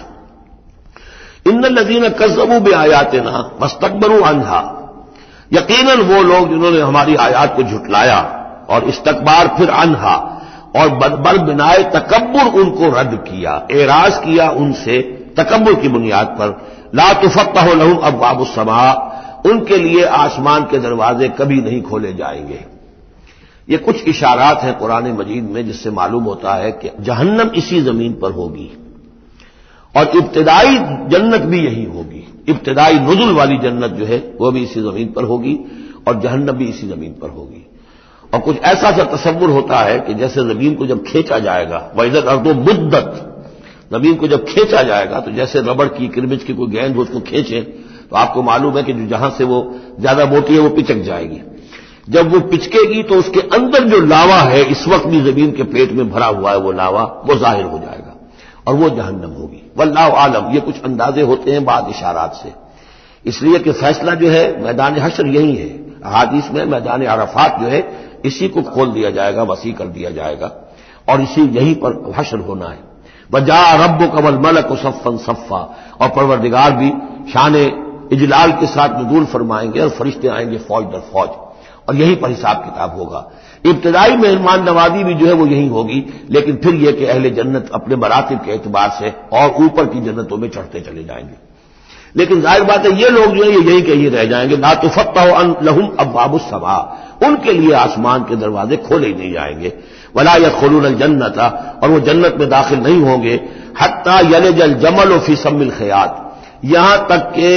ان الذین کذبوا بآیاتنا واستکبروا عنہا، یقیناً وہ لوگ جنہوں نے ہماری آیات کو جھٹلایا اور استکبار پھر عنہا، اور بر بنائے تکبر ان کو رد کیا، اعراض کیا ان سے تکبر کی بنیاد پر، لا تفتح لهم ابواب السماء، ان کے لیے آسمان کے دروازے کبھی نہیں کھولے جائیں گے۔ یہ کچھ اشارات ہیں قرآن مجید میں جس سے معلوم ہوتا ہے کہ جہنم اسی زمین پر ہوگی اور ابتدائی جنت بھی یہی ہوگی. ابتدائی نزل والی جنت جو ہے وہ بھی اسی زمین پر ہوگی اور جہنم بھی اسی زمین پر ہوگی. اور کچھ ایسا سا تصور ہوتا ہے کہ جیسے زمین کو جب کھینچا جائے گا وَإِذَا الْأَرْضُ مُدَّتْ، زمین کو جب کھینچا جائے گا تو جیسے ربڑ کی کرمچ کی کوئی گیند ہو اس کو کھینچے تو آپ کو معلوم ہے کہ جو جہاں سے وہ زیادہ موٹی ہے وہ پچک جائے گی. جب وہ پچکے گی تو اس کے اندر جو لاوا ہے اس وقت بھی زمین کے پیٹ میں بھرا ہوا ہے وہ لاوا وہ ظاہر ہو جائے گا اور وہ جہنم ہوگی. واللہ عالم. یہ کچھ اندازے ہوتے ہیں بعض اشارات سے، اس لیے کہ فیصلہ جو ہے میدان حشر یہی ہے. احادیث میں میدان عرفات جو ہے اسی کو کھول دیا جائے گا، وسیع کر دیا جائے گا اور اسی یہیں پر حشر ہونا ہے. وجاء ربک والملک صفا صفا، اور پروردگار بھی شان اجلال کے ساتھ نزول فرمائیں گے اور فرشتے آئیں گے فوج در فوج اور یہیں پر حساب کتاب ہوگا. ابتدائی مہمان نوازی بھی جو ہے وہ یہی ہوگی، لیکن پھر یہ کہ اہل جنت اپنے مراتب کے اعتبار سے اور اوپر کی جنتوں میں چڑھتے چلے جائیں گے. لیکن ظاہر بات ہے یہ لوگ جو ہیں یہ یہی کہ رہ جائیں گے. لا تفتح لهم ابواب السماء، ان کے لیے آسمان کے دروازے کھولے ہی نہیں جائیں گے. ولا يدخلون الجنۃ، اور وہ جنت میں داخل نہیں ہوں گے. حتی یلج الجمل فی سم الخیاط، یہاں تک کہ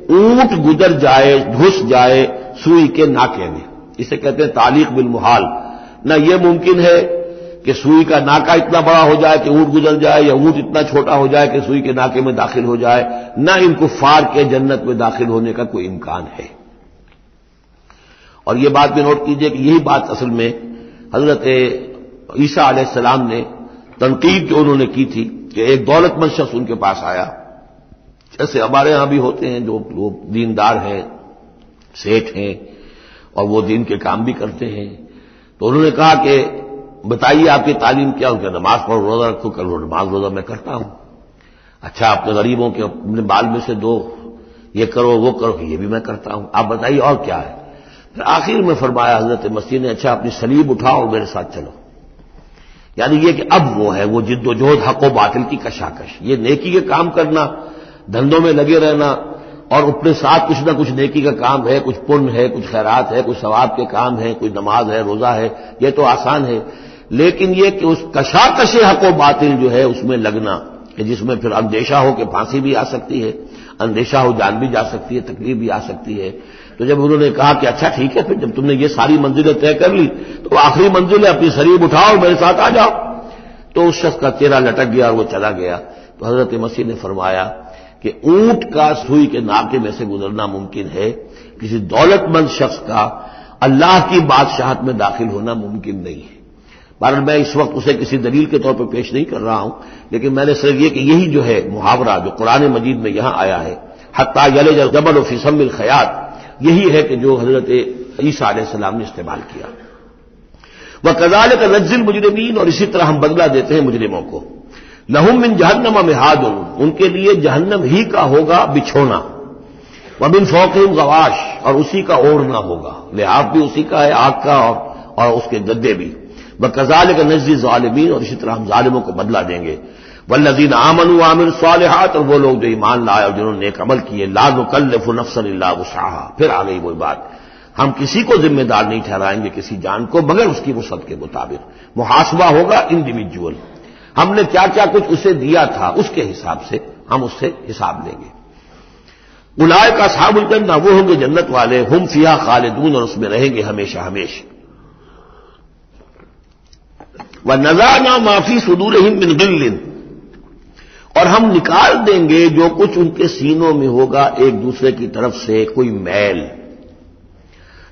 اونٹ گزر جائے گھس جائے سوئی کے ناکے میں. اسے کہتے ہیں تعلیق بالمحال. نہ یہ ممکن ہے کہ سوئی کا ناکا اتنا بڑا ہو جائے کہ اونٹ گزر جائے، یا اونٹ اتنا چھوٹا ہو جائے کہ سوئی کے ناکے میں داخل ہو جائے. نہ ان کفار کے جنت میں داخل ہونے کا کوئی امکان ہے. اور یہ بات بھی نوٹ کیجئے کہ یہی بات اصل میں حضرت عیسیٰ علیہ السلام نے تنقید جو انہوں نے کی تھی کہ ایک دولت مند شخص ان کے پاس آیا، جیسے ہمارے ہاں بھی ہوتے ہیں جو لوگ دیندار ہیں، سیٹھ ہیں اور وہ دین کے کام بھی کرتے ہیں. تو انہوں نے کہا کہ بتائیے آپ کی تعلیم کیا؟ ان کے نماز پڑھو، روزہ رکھو. کہ نماز روزہ میں کرتا ہوں. اچھا اپنے غریبوں کے اپنے بال میں سے دو، یہ کرو وہ کرو. یہ بھی میں کرتا ہوں. آپ بتائیے اور کیا ہے؟ پھر آخر میں فرمایا حضرت مسیح نے اچھا اپنی صلیب اٹھاؤ اور میرے ساتھ چلو. یعنی یہ کہ اب وہ ہے وہ جد و جہد حق و باطل کی کشاکش. یہ نیکی کے کام کرنا، دھندوں میں لگے رہنا اور اپنے ساتھ کچھ نہ کچھ نیکی کا کام ہے، کچھ پن ہے، کچھ خیرات ہے، کچھ ثواب کے کام ہے، کوئی نماز ہے، روزہ ہے، یہ تو آسان ہے. لیکن یہ کہ اس کشاکش حق و باطل جو ہے اس میں لگنا کہ جس میں پھر اندیشہ ہو کہ پھانسی بھی آ سکتی ہے، اندیشہ ہو جان بھی جا سکتی ہے، تکلیف بھی آ سکتی ہے. تو جب انہوں نے کہا کہ اچھا ٹھیک ہے، پھر جب تم نے یہ ساری منزلیں طے کر لی تو آخری منزل ہے اپنی صلیب اٹھاؤ میرے ساتھ آ جاؤ. تو اس شخص کا چہرہ لٹک گیا اور وہ چلا گیا. تو حضرت مسیح نے فرمایا کہ اونٹ کا سوئی کے ناکے میں سے گزرنا ممکن ہے، کسی دولت مند شخص کا اللہ کی بادشاہت میں داخل ہونا ممکن نہیں ہے. بہرحال میں اس وقت اسے کسی دلیل کے طور پہ پیش نہیں کر رہا ہوں، لیکن میں نے صرف یہ کہ یہی جو ہے محاورہ جو قرآن مجید میں یہاں آیا ہے حتی یلج الجمل فی سم الخیاط، یہی ہے کہ جو حضرت عیسیٰ علیہ السلام نے استعمال کیا. وَكَذَلِكَ نَجْزِي الْمُجْرِمِينَ، اور اسی طرح ہم بدلہ دیتے ہیں مجرموں کو. لَهُم مِّن جَهَنَّمَ مِهَادٌ، ان کے لیے جہنم ہی کا ہوگا بچھونا. وَمِن فَوْقِهِمْ غَوَاشٍ، اور اسی کا اوڑھنا ہوگا. لحاف بھی اسی کا ہے، آگ کا اور اس کے گدے بھی. وَكَذَلِكَ نَجْزِي الظَّالِمِينَ، اور اسی طرح ہم ظالموں کو بدلہ دیں گے. وَالَّذِينَ آمَنُوا وَعَمِلُوا الصَّالِحَاتِ، اور وہ لوگ جو ایمان لائے اور جنہوں نے نیک عمل کیے. لَا نُكَلِّفُ نَفْسًا إِلَّا وُسْعَهَا، پھر آ گئی وہی بات، ہم کسی کو ذمہ دار نہیں ٹھہرائیں گے کسی جان کو مگر اس کی وسعت کے مطابق. محاسبہ ہوگا انڈیویجول، ہم نے کیا کیا کچھ اسے دیا تھا اس کے حساب سے ہم اس سے حساب لیں گے. اولئک اصحاب الجنہ، وہ ہوں گے جنت والے. ہم فیہا خالدون، اور اس میں رہیں گے ہمیشہ ہمیشہ. وَنَزَعْنَا مَا فِي صُدُورِهِم مِّن غِلٍّ، اور ہم نکال دیں گے جو کچھ ان کے سینوں میں ہوگا ایک دوسرے کی طرف سے کوئی میل.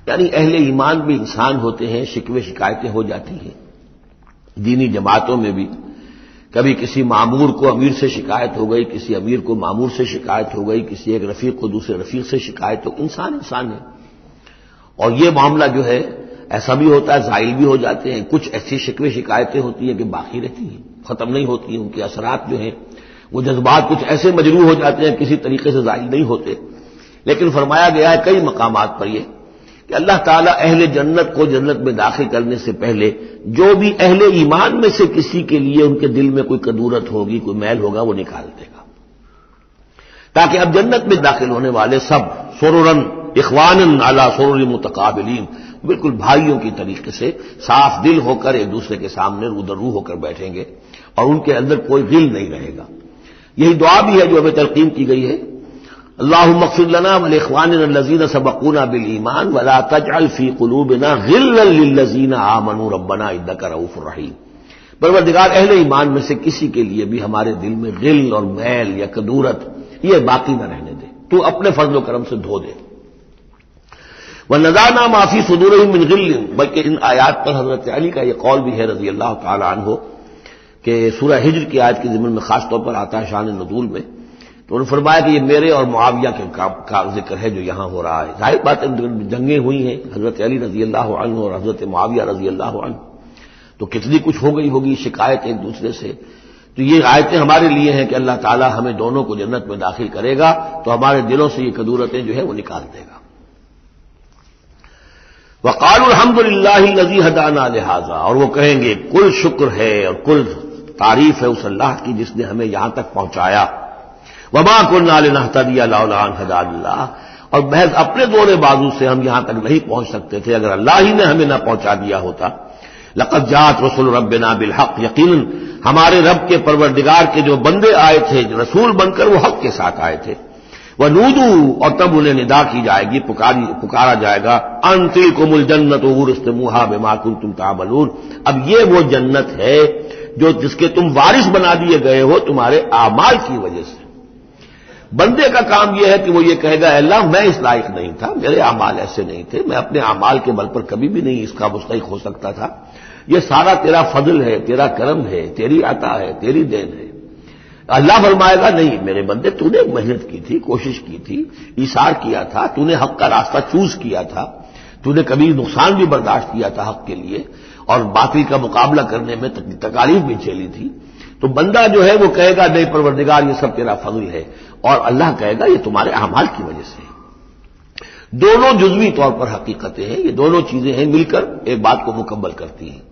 یعنی اہل ایمان بھی انسان ہوتے ہیں، شکوے شکایتیں ہو جاتی ہیں. دینی جماعتوں میں بھی کبھی کسی مامور کو امیر سے شکایت ہو گئی، کسی امیر کو مامور سے شکایت ہو گئی، کسی ایک رفیق کو دوسرے رفیق سے شکایت ہو. انسان ہے. اور یہ معاملہ جو ہے ایسا بھی ہوتا ہے زائل بھی ہو جاتے ہیں. کچھ ایسی شکوے شکایتیں ہوتی ہیں کہ باقی رہتی ہیں، ختم نہیں ہوتی ہیں. ان کے اثرات جو ہیں وہ جذبات کچھ ایسے مجروح ہو جاتے ہیں کسی طریقے سے زائل نہیں ہوتے. لیکن فرمایا گیا ہے کئی مقامات پر یہ کہ اللہ تعالیٰ اہل جنت کو جنت میں داخل کرنے سے پہلے جو بھی اہل ایمان میں سے کسی کے لیے ان کے دل میں کوئی کدورت ہوگی، کوئی میل ہوگا، وہ نکال دے گا، تاکہ اب جنت میں داخل ہونے والے سب سرورن اخوانا علی سرر متقابلین، بالکل بھائیوں کی طریقے سے صاف دل ہو کر ایک دوسرے کے سامنے رو در رو ہو کر بیٹھیں گے اور ان کے اندر کوئی غل نہیں رہے گا۔ یہی دعا بھی ہے جو ہمیں تلقین کی گئی ہے، اللہم اغفر لنا ولاخواننا الذین سبقونا بالایمان ولا تجعل فی قلوبنا غلا للذین آمنوا ربنا انک رؤوف رحیم۔ پروردگار اہل ایمان میں سے کسی کے لیے بھی ہمارے دل میں غل اور میل یا کدورت یہ باقی نہ رہنے دے، تو اپنے فضل و کرم سے دھو دے۔ وَنَزَعْنَا مَا فِي صُدُورِهِم مِّن غِلٍّ، بلکہ ان آیات پر حضرت علی کا یہ قول بھی ہے رضی اللہ تعالی عنہ کہ سورہ ہجر کی آیت کے ضمن میں خاص طور پر آتا ہے شان نزول میں، تو انہوں نے فرمایا کہ یہ میرے اور معاویہ کے کا ذکر ہے جو یہاں ہو رہا ہے۔ ظاہر بات ہے جنگیں ہوئی ہیں حضرت علی رضی اللہ عنہ اور حضرت معاویہ رضی اللہ عنہ، تو کتنی کچھ ہو گئی ہوگی شکایت ایک دوسرے سے، تو یہ آیتیں ہمارے لیے ہیں کہ اللہ تعالیٰ ہمیں دونوں کو جنت میں داخل کرے گا تو ہمارے دلوں سے یہ کدورتیں جو ہے وہ نکال دے گا۔ وقالوا الحمد للہ الذی ہدانا لہذا، اور وہ کہیں گے کل شکر ہے اور کل تعریف ہے اس اللہ کی جس نے ہمیں یہاں تک پہنچایا۔ وما كنا لنهتدي لولا ان هدانا اللہ، اور محض اپنے زور بازو سے ہم یہاں تک نہیں پہنچ سکتے تھے اگر اللہ ہی نے ہمیں نہ پہنچا دیا ہوتا۔ لقد جاءت رسل ربنا بالحق، یقیناً ہمارے رب کے پروردگار کے جو بندے آئے تھے رسول بن کر وہ حق کے ساتھ آئے تھے۔ وَنُودُوا، اور تب انہیں ندا کی جائے گی، پکارا جائے گا، أَن تِلْكُمُ الْجَنَّةُ أُورِثْتُمُوهَا بِمَا كُنتُمْ تَعْمَلُونَ، اب یہ وہ جنت ہے جو جس کے تم وارث بنا دیے گئے ہو تمہارے اعمال کی وجہ سے۔ بندے کا کام یہ ہے کہ وہ یہ کہے گا اے اللہ میں اس لائق نہیں تھا، میرے اعمال ایسے نہیں تھے، میں اپنے اعمال کے بل پر کبھی بھی نہیں اس کا مستحق ہو سکتا تھا، یہ سارا تیرا فضل ہے، تیرا کرم ہے، تیری عطا ہے، تیری دین ہے۔ اللہ فرمائے گا نہیں میرے بندے، تو نے محنت کی تھی، کوشش کی تھی، ایثار کیا تھا، تو نے حق کا راستہ چوز کیا تھا، تو نے کبھی نقصان بھی برداشت کیا تھا حق کے لیے اور باطل کا مقابلہ کرنے میں تکالیف بھی جھیلی تھی، تو بندہ جو ہے وہ کہے گا نہیں پروردگار یہ سب تیرا فضل ہے، اور اللہ کہے گا یہ تمہارے اعمال کی وجہ سے۔ دونوں جزوی طور پر حقیقتیں ہیں، یہ دونوں چیزیں ہیں مل کر ایک بات کو مکمل کرتی ہیں۔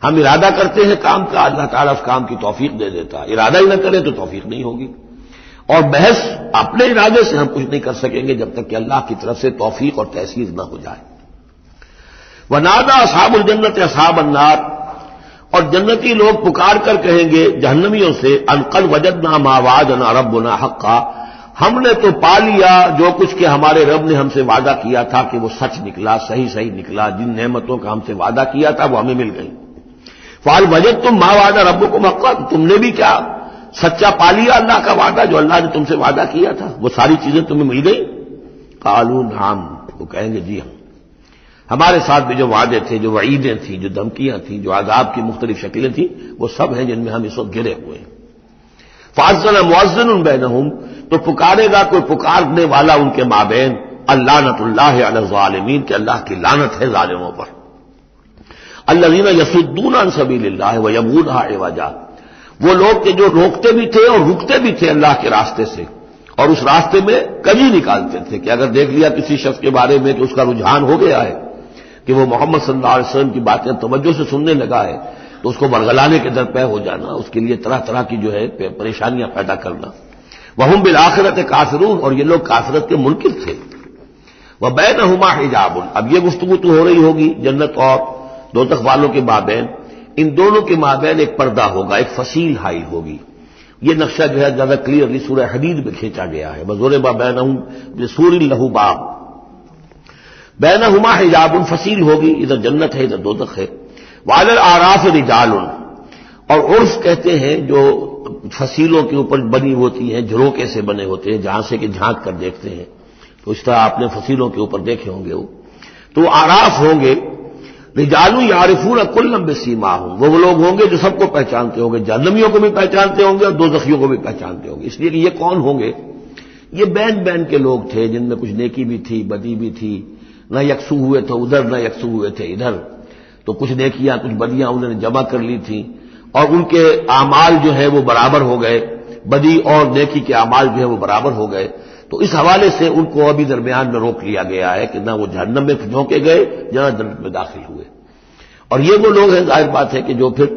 ہم ارادہ کرتے ہیں کام کا، اللہ تعالیٰ اس کام کی توفیق دے دیتا، ارادہ ہی نہ کریں تو توفیق نہیں ہوگی، اور محض اپنے ارادے سے ہم کچھ نہیں کر سکیں گے جب تک کہ اللہ کی طرف سے توفیق اور تحصیل نہ ہو جائے۔ وَنَادَى أَصْحَابُ الْجَنَّةِ أَصْحَابَ النَّارِ، اور جنتی لوگ پکار کر کہیں گے جہنمیوں سے أَن قَدْ وَجَدْنَا مَا وَعَدَنَا رَبُّنَا حَقًّا، ہم نے تو پا لیا جو کچھ کہ ہمارے رب نے ہم سے وعدہ کیا تھا کہ وہ سچ نکلا، صحیح نکلا، جن نعمتوں کا ہم سے وعدہ کیا تھا وہ ہمیں مل گئی۔ فَهَلْ وَجَدْتُم مَّا وَعَدَ رَبُّكُمْ حَقًّا، تم نے بھی کیا سچا پا لیا اللہ کا وعدہ جو اللہ نے تم سے وعدہ کیا تھا، وہ ساری چیزیں تمہیں مل گئی؟ قالوا نعم، وہ کہیں گے جی ہاں، ہمارے ساتھ بھی جو وعدے تھے، جو وعیدیں تھیں، جو دھمکیاں تھیں، جو عذاب کی مختلف شکلیں تھیں، وہ سب ہیں جن میں ہم اس وقت گرے ہوئے ہیں۔ فَأَذَّنَ مُؤَذِّنٌ بَيْنَهُمْ، تو پکارے گا کوئی پکارنے والا ان کے مابین، اللعنۃ اللہ علی الظالمین، کہ اللہ کی لعنت ہے ظالموں پر۔ الذین یصدون عن سبیل اللہ ویبغونها عوجا، وہ لوگ کہ جو روکتے بھی تھے اور رکتے بھی تھے اللہ کے راستے سے، اور اس راستے میں کجی نکالتے تھے کہ اگر دیکھ لیا کسی شخص کے بارے میں کہ اس کا رجحان ہو گیا ہے کہ وہ محمد صلی اللہ علیہ وسلم کی باتیں توجہ سے سننے لگا ہے، تو اس کو برگلانے کے درپے ہو جانا، اس کے لیے طرح طرح کی جو ہے پریشانیاں پیدا کرنا۔ وہم بالآخرۃ کافرون، اور یہ لوگ کافرت کے منکر تھے۔ وبینہما حجاب، اب یہ گفتگو تو ہو رہی ہوگی جنت اور دوزخ والوں کے مابین، ان دونوں کے مابین ایک پردہ ہوگا، ایک فصیل حائل ہوگی۔ یہ نقشہ جو ہے زیادہ کلیئرلی سورہ حدید میں کھینچا گیا ہے، وَضُرِبَ بَيْنَهُمْ بِسُورٍ لَهُ بَابٌ، بینہما حجاب، فصیل ہوگی، ادھر جنت ہے ادھر دوزخ ہے۔ وعلی الاعراف رجال، اور عرف کہتے ہیں جو فصیلوں کے اوپر بنی ہوتی ہیں، جھروکے سے بنے ہوتے ہیں جہاں سے کہ جھانک کر دیکھتے ہیں، تو اس طرح آپ نے فصیلوں کے اوپر دیکھے ہوں گے، تو اعراف ہوں گے۔ رجال یعرفون کلا بسیماہم، وہ لوگ ہوں گے جو سب کو پہچانتے ہوں گے، جہنمیوں کو بھی پہچانتے ہوں گے اور دوزخیوں کو بھی پہچانتے ہوں گے، اس لیے کہ یہ کون ہوں گے؟ یہ بین کے لوگ تھے جن میں کچھ نیکی بھی تھی، بدی بھی تھی، نہ یکسو ہوئے تھے ادھر نہ یکسو ہوئے تھے ادھر، تو کچھ نیکیاں کچھ بدیاں انہوں نے جمع کر لی تھیں اور ان کے اعمال جو ہے وہ برابر ہو گئے، بدی اور نیکی کے اعمال جو ہے وہ برابر ہو گئے، تو اس حوالے سے ان کو ابھی درمیان میں روک لیا گیا ہے کہ نہ وہ جہنم میں جھونکے گئے نہ جنت میں داخل ہوئے۔ اور یہ وہ لوگ ہیں، ظاہر بات ہے کہ جو پھر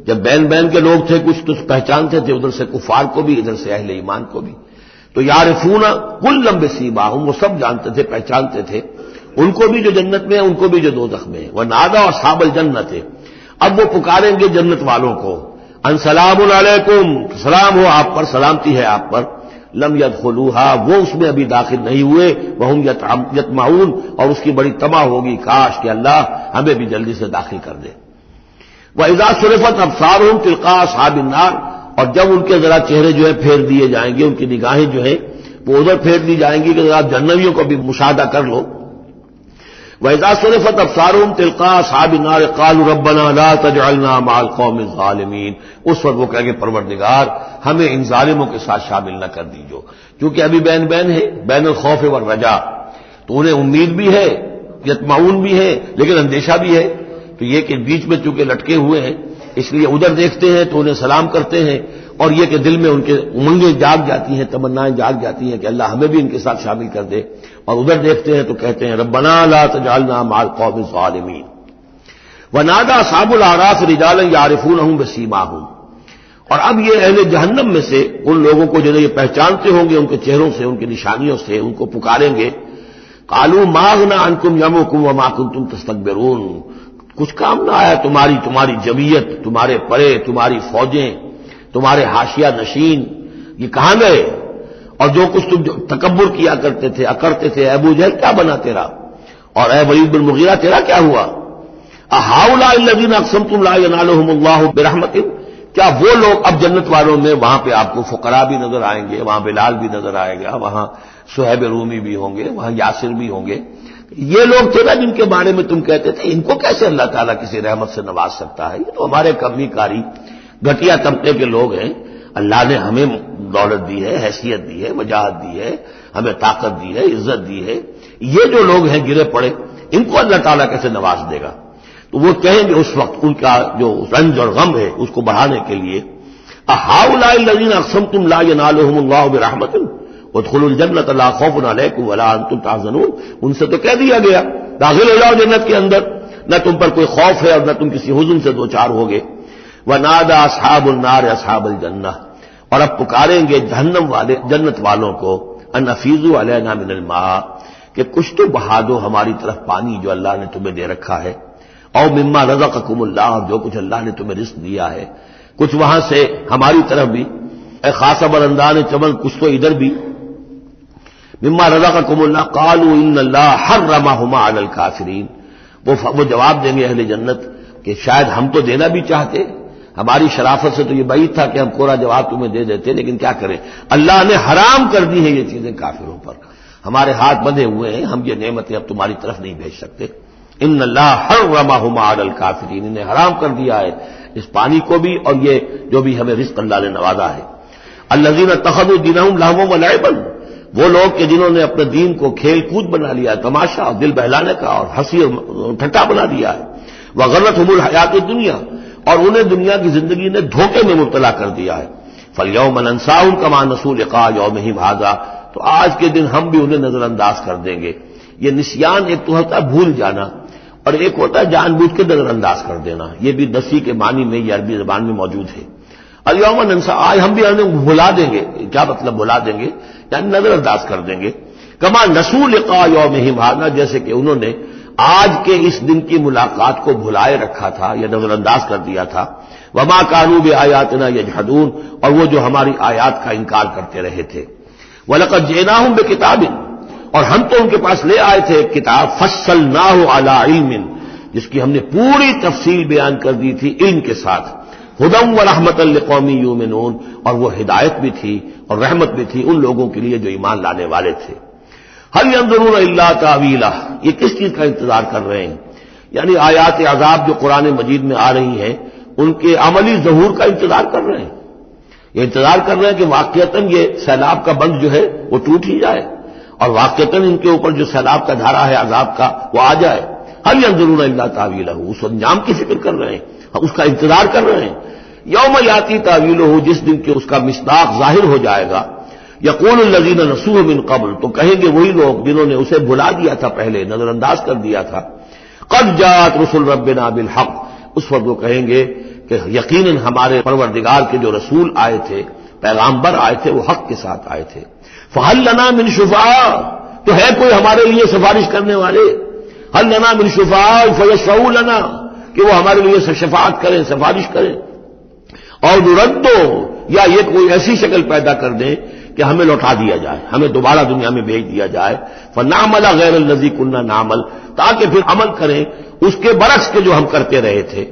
جب بین کے لوگ تھے کچھ تو پہچانتے تھے ادھر سے کفار کو بھی ادھر سے اہل ایمان کو بھی، تو یعرفون کلم بسیماہم، وہ سب جانتے تھے، پہچانتے تھے، ان کو بھی جو جنت میں ہے، ان کو بھی جو دوزخ میں ہے. ونادى اصحاب الجنت، اب وہ پکاریں گے جنت والوں کو، ان سلام علیکم، سلام ہو آپ پر، سلامتی ہے آپ پر. لم يدخلوها، وہ اس میں ابھی داخل نہیں ہوئے. وهم یطمعون، اور اس کی بڑی طمع ہوگی، کاش کہ اللہ ہمیں بھی جلدی سے داخل کر دے. وَإِذَا صُرِفَتْ أَبْصَارُهُمْ تِلْقَاءَ أَصْحَابِ النَّارِ، اور جب ان کے ذرا چہرے جو ہے پھیر دیے جائیں گے، ان کی نگاہیں جو ہے وہ ادھر پھیر دی جائیں گی کہ ذرا جہنمیوں کو بھی مشاہدہ کر لو. وَإِذَا صُرِفَتْ أَبْصَارُهُمْ تِلْقَاءَ أَصْحَابِ النَّارِ قَالُوا رَبَّنَا لَا تَجْعَلْنَا مَعَ الْقَوْمِ الظَّالِمِينَ، اس وقت وہ کہیں گے پروردگار ہمیں ان ظالموں کے ساتھ شامل نہ کر دیجو. کیونکہ ابھی بین ہے، بین الخوف والرجاء، تو انہیں امید بھی ہے، یطمعون بھی ہے، لیکن اندیشہ بھی ہے. تو یہ کہ بیچ میں چونکہ لٹکے ہوئے ہیں، اس لیے ادھر دیکھتے ہیں تو انہیں سلام کرتے ہیں، اور یہ کہ دل میں ان کے امنگیں جاگ جاتی ہیں، تمنائیں جاگ جاتی ہیں کہ اللہ ہمیں بھی ان کے ساتھ شامل کر دے. اور ادھر دیکھتے ہیں تو کہتے ہیں ربنا لا تجعلنا مع القوم الظالمین. ونادى اصحاب الاعراف رجالا يعرفونهم بسیماہم، اور اب یہ اہل جہنم میں سے ان لوگوں کو جنہیں یہ پہچانتے ہوں گے ان کے چہروں سے، ان کی نشانیوں سے، ان کو پکاریں گے. قالوا ما اغنى عنكم يمكم وما كنتم تستكبرون، کچھ کام نہ آیا تمہاری جمعیت، تمہارے پرے، تمہاری فوجیں، تمہارے حاشیہ نشین، یہ کہاں گئے؟ اور جو کچھ تم تکبر کیا کرتے تھے، اکرتے تھے، ابو جہل کیا بنا تیرا، اور اے ولید بن مغیرہ تیرا کیا ہوا؟ اہؤلاء الذین اقسمتم لا ینالهم اللہ برحمۃ، کیا وہ لوگ اب جنت والوں میں وہاں پہ آپ کو فقراء بھی نظر آئیں گے، وہاں بلال بھی نظر آئے گا، وہاں صہیب رومی بھی ہوں گے، وہاں یاسر بھی ہوں گے، یہ لوگ تھے نا جن کے بارے میں تم کہتے تھے ان کو کیسے اللہ تعالیٰ کسی رحمت سے نواز سکتا ہے، یہ تو ہمارے کمی کاری گھٹیا طبقے کے لوگ ہیں. اللہ نے ہمیں دولت دی ہے، حیثیت دی ہے، وجاہت دی ہے، ہمیں طاقت دی ہے، عزت دی ہے، یہ جو لوگ ہیں گرے پڑے، ان کو اللہ تعالیٰ کیسے نواز دے گا؟ تو وہ کہیں گے اس وقت ان کا جو رنج اور غم ہے اس کو بڑھانے کے لیے، اہؤلاء الذین اقسمتم لا ینالهم اللہ برحمۃ وادخلوا الجنۃ لا خوف علیکم ولا انتم تحزنون، ان سے تو کہہ دیا گیا داخل ہو جاؤ جنت کے اندر، نہ تم پر کوئی خوف ہے اور نہ تم کسی حزن سے دوچار ہوگے. ونادى اصحاب النار اصحاب الجنہ، اور اب پکاریں گے جہنم والے جنت والوں کو، ان افیضوا علینا من الماء، کہ کچھ تو بہا دو ہماری طرف پانی جو اللہ نے تمہیں دے رکھا ہے، او مما رزقکم اللہ، اور جو کچھ اللہ نے تمہیں رزق دیا ہے کچھ وہاں سے ہماری طرف بھی، اے خاص برندان چمن کچھ تو ادھر بھی. مما رزقکم اللہ قالوا ان اللہ حرمہما علی الکافرین، وہ جواب دیں گے اہل جنت کہ شاید ہم تو دینا بھی چاہتے، ہماری شرافت سے تو یہ بعید تھا کہ ہم کوڑا جواب تمہیں دے دیتے، لیکن کیا کریں، اللہ نے حرام کر دی ہے یہ چیزیں کافروں پر، ہمارے ہاتھ بندھے ہوئے ہیں، ہم یہ نعمتیں اب تمہاری طرف نہیں بھیج سکتے. ان اللہ حرمہما علی الکافرین، انہیں حرام کر دیا ہے اس پانی کو بھی اور یہ جو بھی ہمیں رزق اللہ نے نوازا ہے. الذین اتخذوا دینہم لہوا ولعبا، وہ لوگ کہ جنہوں نے اپنے دین کو کھیل کود بنا لیا، تماشا اور دل بہلانے کا اور ہنسی اور ٹھٹا بنا دیا ہے. وغرتہم الحیات الدنیا، اور انہیں دنیا کی زندگی نے دھوکے میں مبتلا کر دیا ہے. فالیوم ننساہم کما نسوا لقاء یومہم ھذا، تو آج کے دن ہم بھی انہیں نظر انداز کر دیں گے. یہ نسیان ایک تو ہوتا ہے بھول جانا، اور ایک ہوتا ہے جان بوجھ کے نظر انداز کر دینا، یہ بھی نسی کے معنی میں یہ عربی زبان میں موجود ہے. الیوم ننسا، آج ہم بھی انہیں بھلا دیں گے. کیا مطلب بھلا دیں گے؟ یعنی نظر انداز کر دیں گے. کما نسوا لقاء یومہم ھذا، جیسے کہ انہوں نے آج کے اس دن کی ملاقات کو بھلائے رکھا تھا یا نظر انداز کر دیا تھا. وما كانوا بآیاتنا یجحدون، اور وہ جو ہماری آیات کا انکار کرتے رہے تھے. وَلَقَدْ جِئْنَاهُمْ بِكِتَابٍ، اور ہم تو ان کے پاس لے آئے تھے کتاب، فَصَّلْنَاهُ عَلَىٰ عِلْمٍ، جس کی ہم نے پوری تفصیل بیان کر دی تھی علم کے ساتھ. هُدًى وَرَحْمَةً لِقَوْمٍ يُؤْمِنُونَ، اور وہ ہدایت بھی تھی اور رحمت بھی تھی ان لوگوں کے لیے جو ایمان لانے والے تھے. هَلْ يَنظُرُونَ إِلَّا تَأْوِيلَهُ، یہ کس چیز کا انتظار کر رہے ہیں؟ یعنی آیات عذاب جو قرآن مجید میں آ رہی ہیں ان کے عملی ظہور کا انتظار کر رہے ہیں. یہ انتظار کر رہے ہیں کہ واقعتاً یہ سیلاب کا بند جو ہے وہ ٹوٹ ہی جائے اور واقعتاً ان کے اوپر جو سیلاب کا دھارا ہے عذاب کا وہ آ جائے. هل ينظرون الا تاویلہ، اس انجام کی فکر کر رہے ہیں، اس کا انتظار کر رہے ہیں. یوم یاتی تاویلہ، جس دن کہ اس کا مصداق ظاہر ہو جائے گا. یقول الذین نسوہ من قبل، تو کہیں گے وہی لوگ جنہوں نے اسے بھلا دیا تھا پہلے، نظر انداز کر دیا تھا. قد جاءت رسل ربنا بالحق، اس وقت وہ کہیں گے کہ یقیناً ہمارے پروردگار کے جو رسول آئے تھے، پیغامبر آئے تھے، وہ حق کے ساتھ آئے تھے. فہل لنا من شفعاء، تو ہے کوئی ہمارے لیے سفارش کرنے والے؟ ہل لنا من شفعاء فیشفعوا لنا، کہ وہ ہمارے لیے شفاعت کریں، سفارش کریں. اور نردو، یا یہ کوئی ایسی شکل پیدا کر دیں کہ ہمیں لوٹا دیا جائے، ہمیں دوبارہ دنیا میں بھیج دیا جائے. فنعمل غیر الذی کنا نعمل، تاکہ پھر عمل کریں اس کے برعکس کے جو ہم کرتے رہے تھے.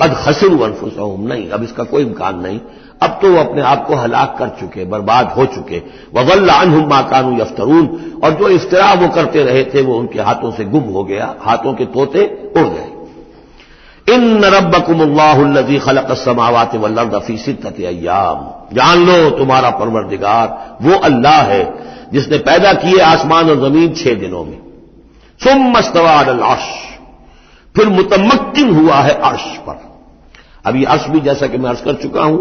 قد خسروا انفسهم، نہیں اب اس کا کوئی امکان نہیں، اب تو وہ اپنے آپ کو ہلاک کر چکے، برباد ہو چکے. وضل عنهم ما كانوا يفترون، اور جو افتراء وہ کرتے رہے تھے وہ ان کے ہاتھوں سے گم ہو گیا، ہاتھوں کے طوطے اڑ گئے. ان ربکم اللہ الذی خلق السماوات والارض فی ستۃ ایام، جان لو تمہارا پروردگار وہ اللہ ہے جس نے پیدا کیے آسمان اور زمین 6 دنوں میں. ثم استوى علی العرش، پھر متمکن ہوا ہے عرش پر. اب یہ عرش بھی جیسا کہ میں عرض کر چکا ہوں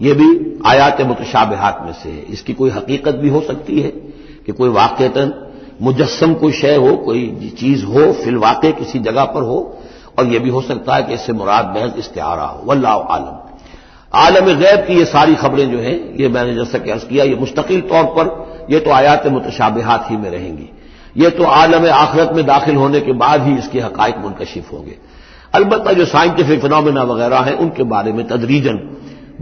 یہ بھی آیات متشابہات میں سے ہے. اس کی کوئی حقیقت بھی ہو سکتی ہے کہ کوئی واقعتاً مجسم کوئی شے ہو، کوئی چیز ہو فی الواقع کسی جگہ پر ہو، اور یہ بھی ہو سکتا ہے کہ اس سے مراد محض استعارہ ہو. واللہ عالم. عالم غیب کی یہ ساری خبریں جو ہیں، یہ میں نے جیسا کہ عرض کیا یہ مستقل طور پر یہ تو آیات متشابہات ہی میں رہیں گی. یہ تو عالم آخرت میں داخل ہونے کے بعد ہی اس کے حقائق منکشف ہوں گے. البتہ جو سائنٹیفک فنومینا وغیرہ ہیں ان کے بارے میں تدریجاً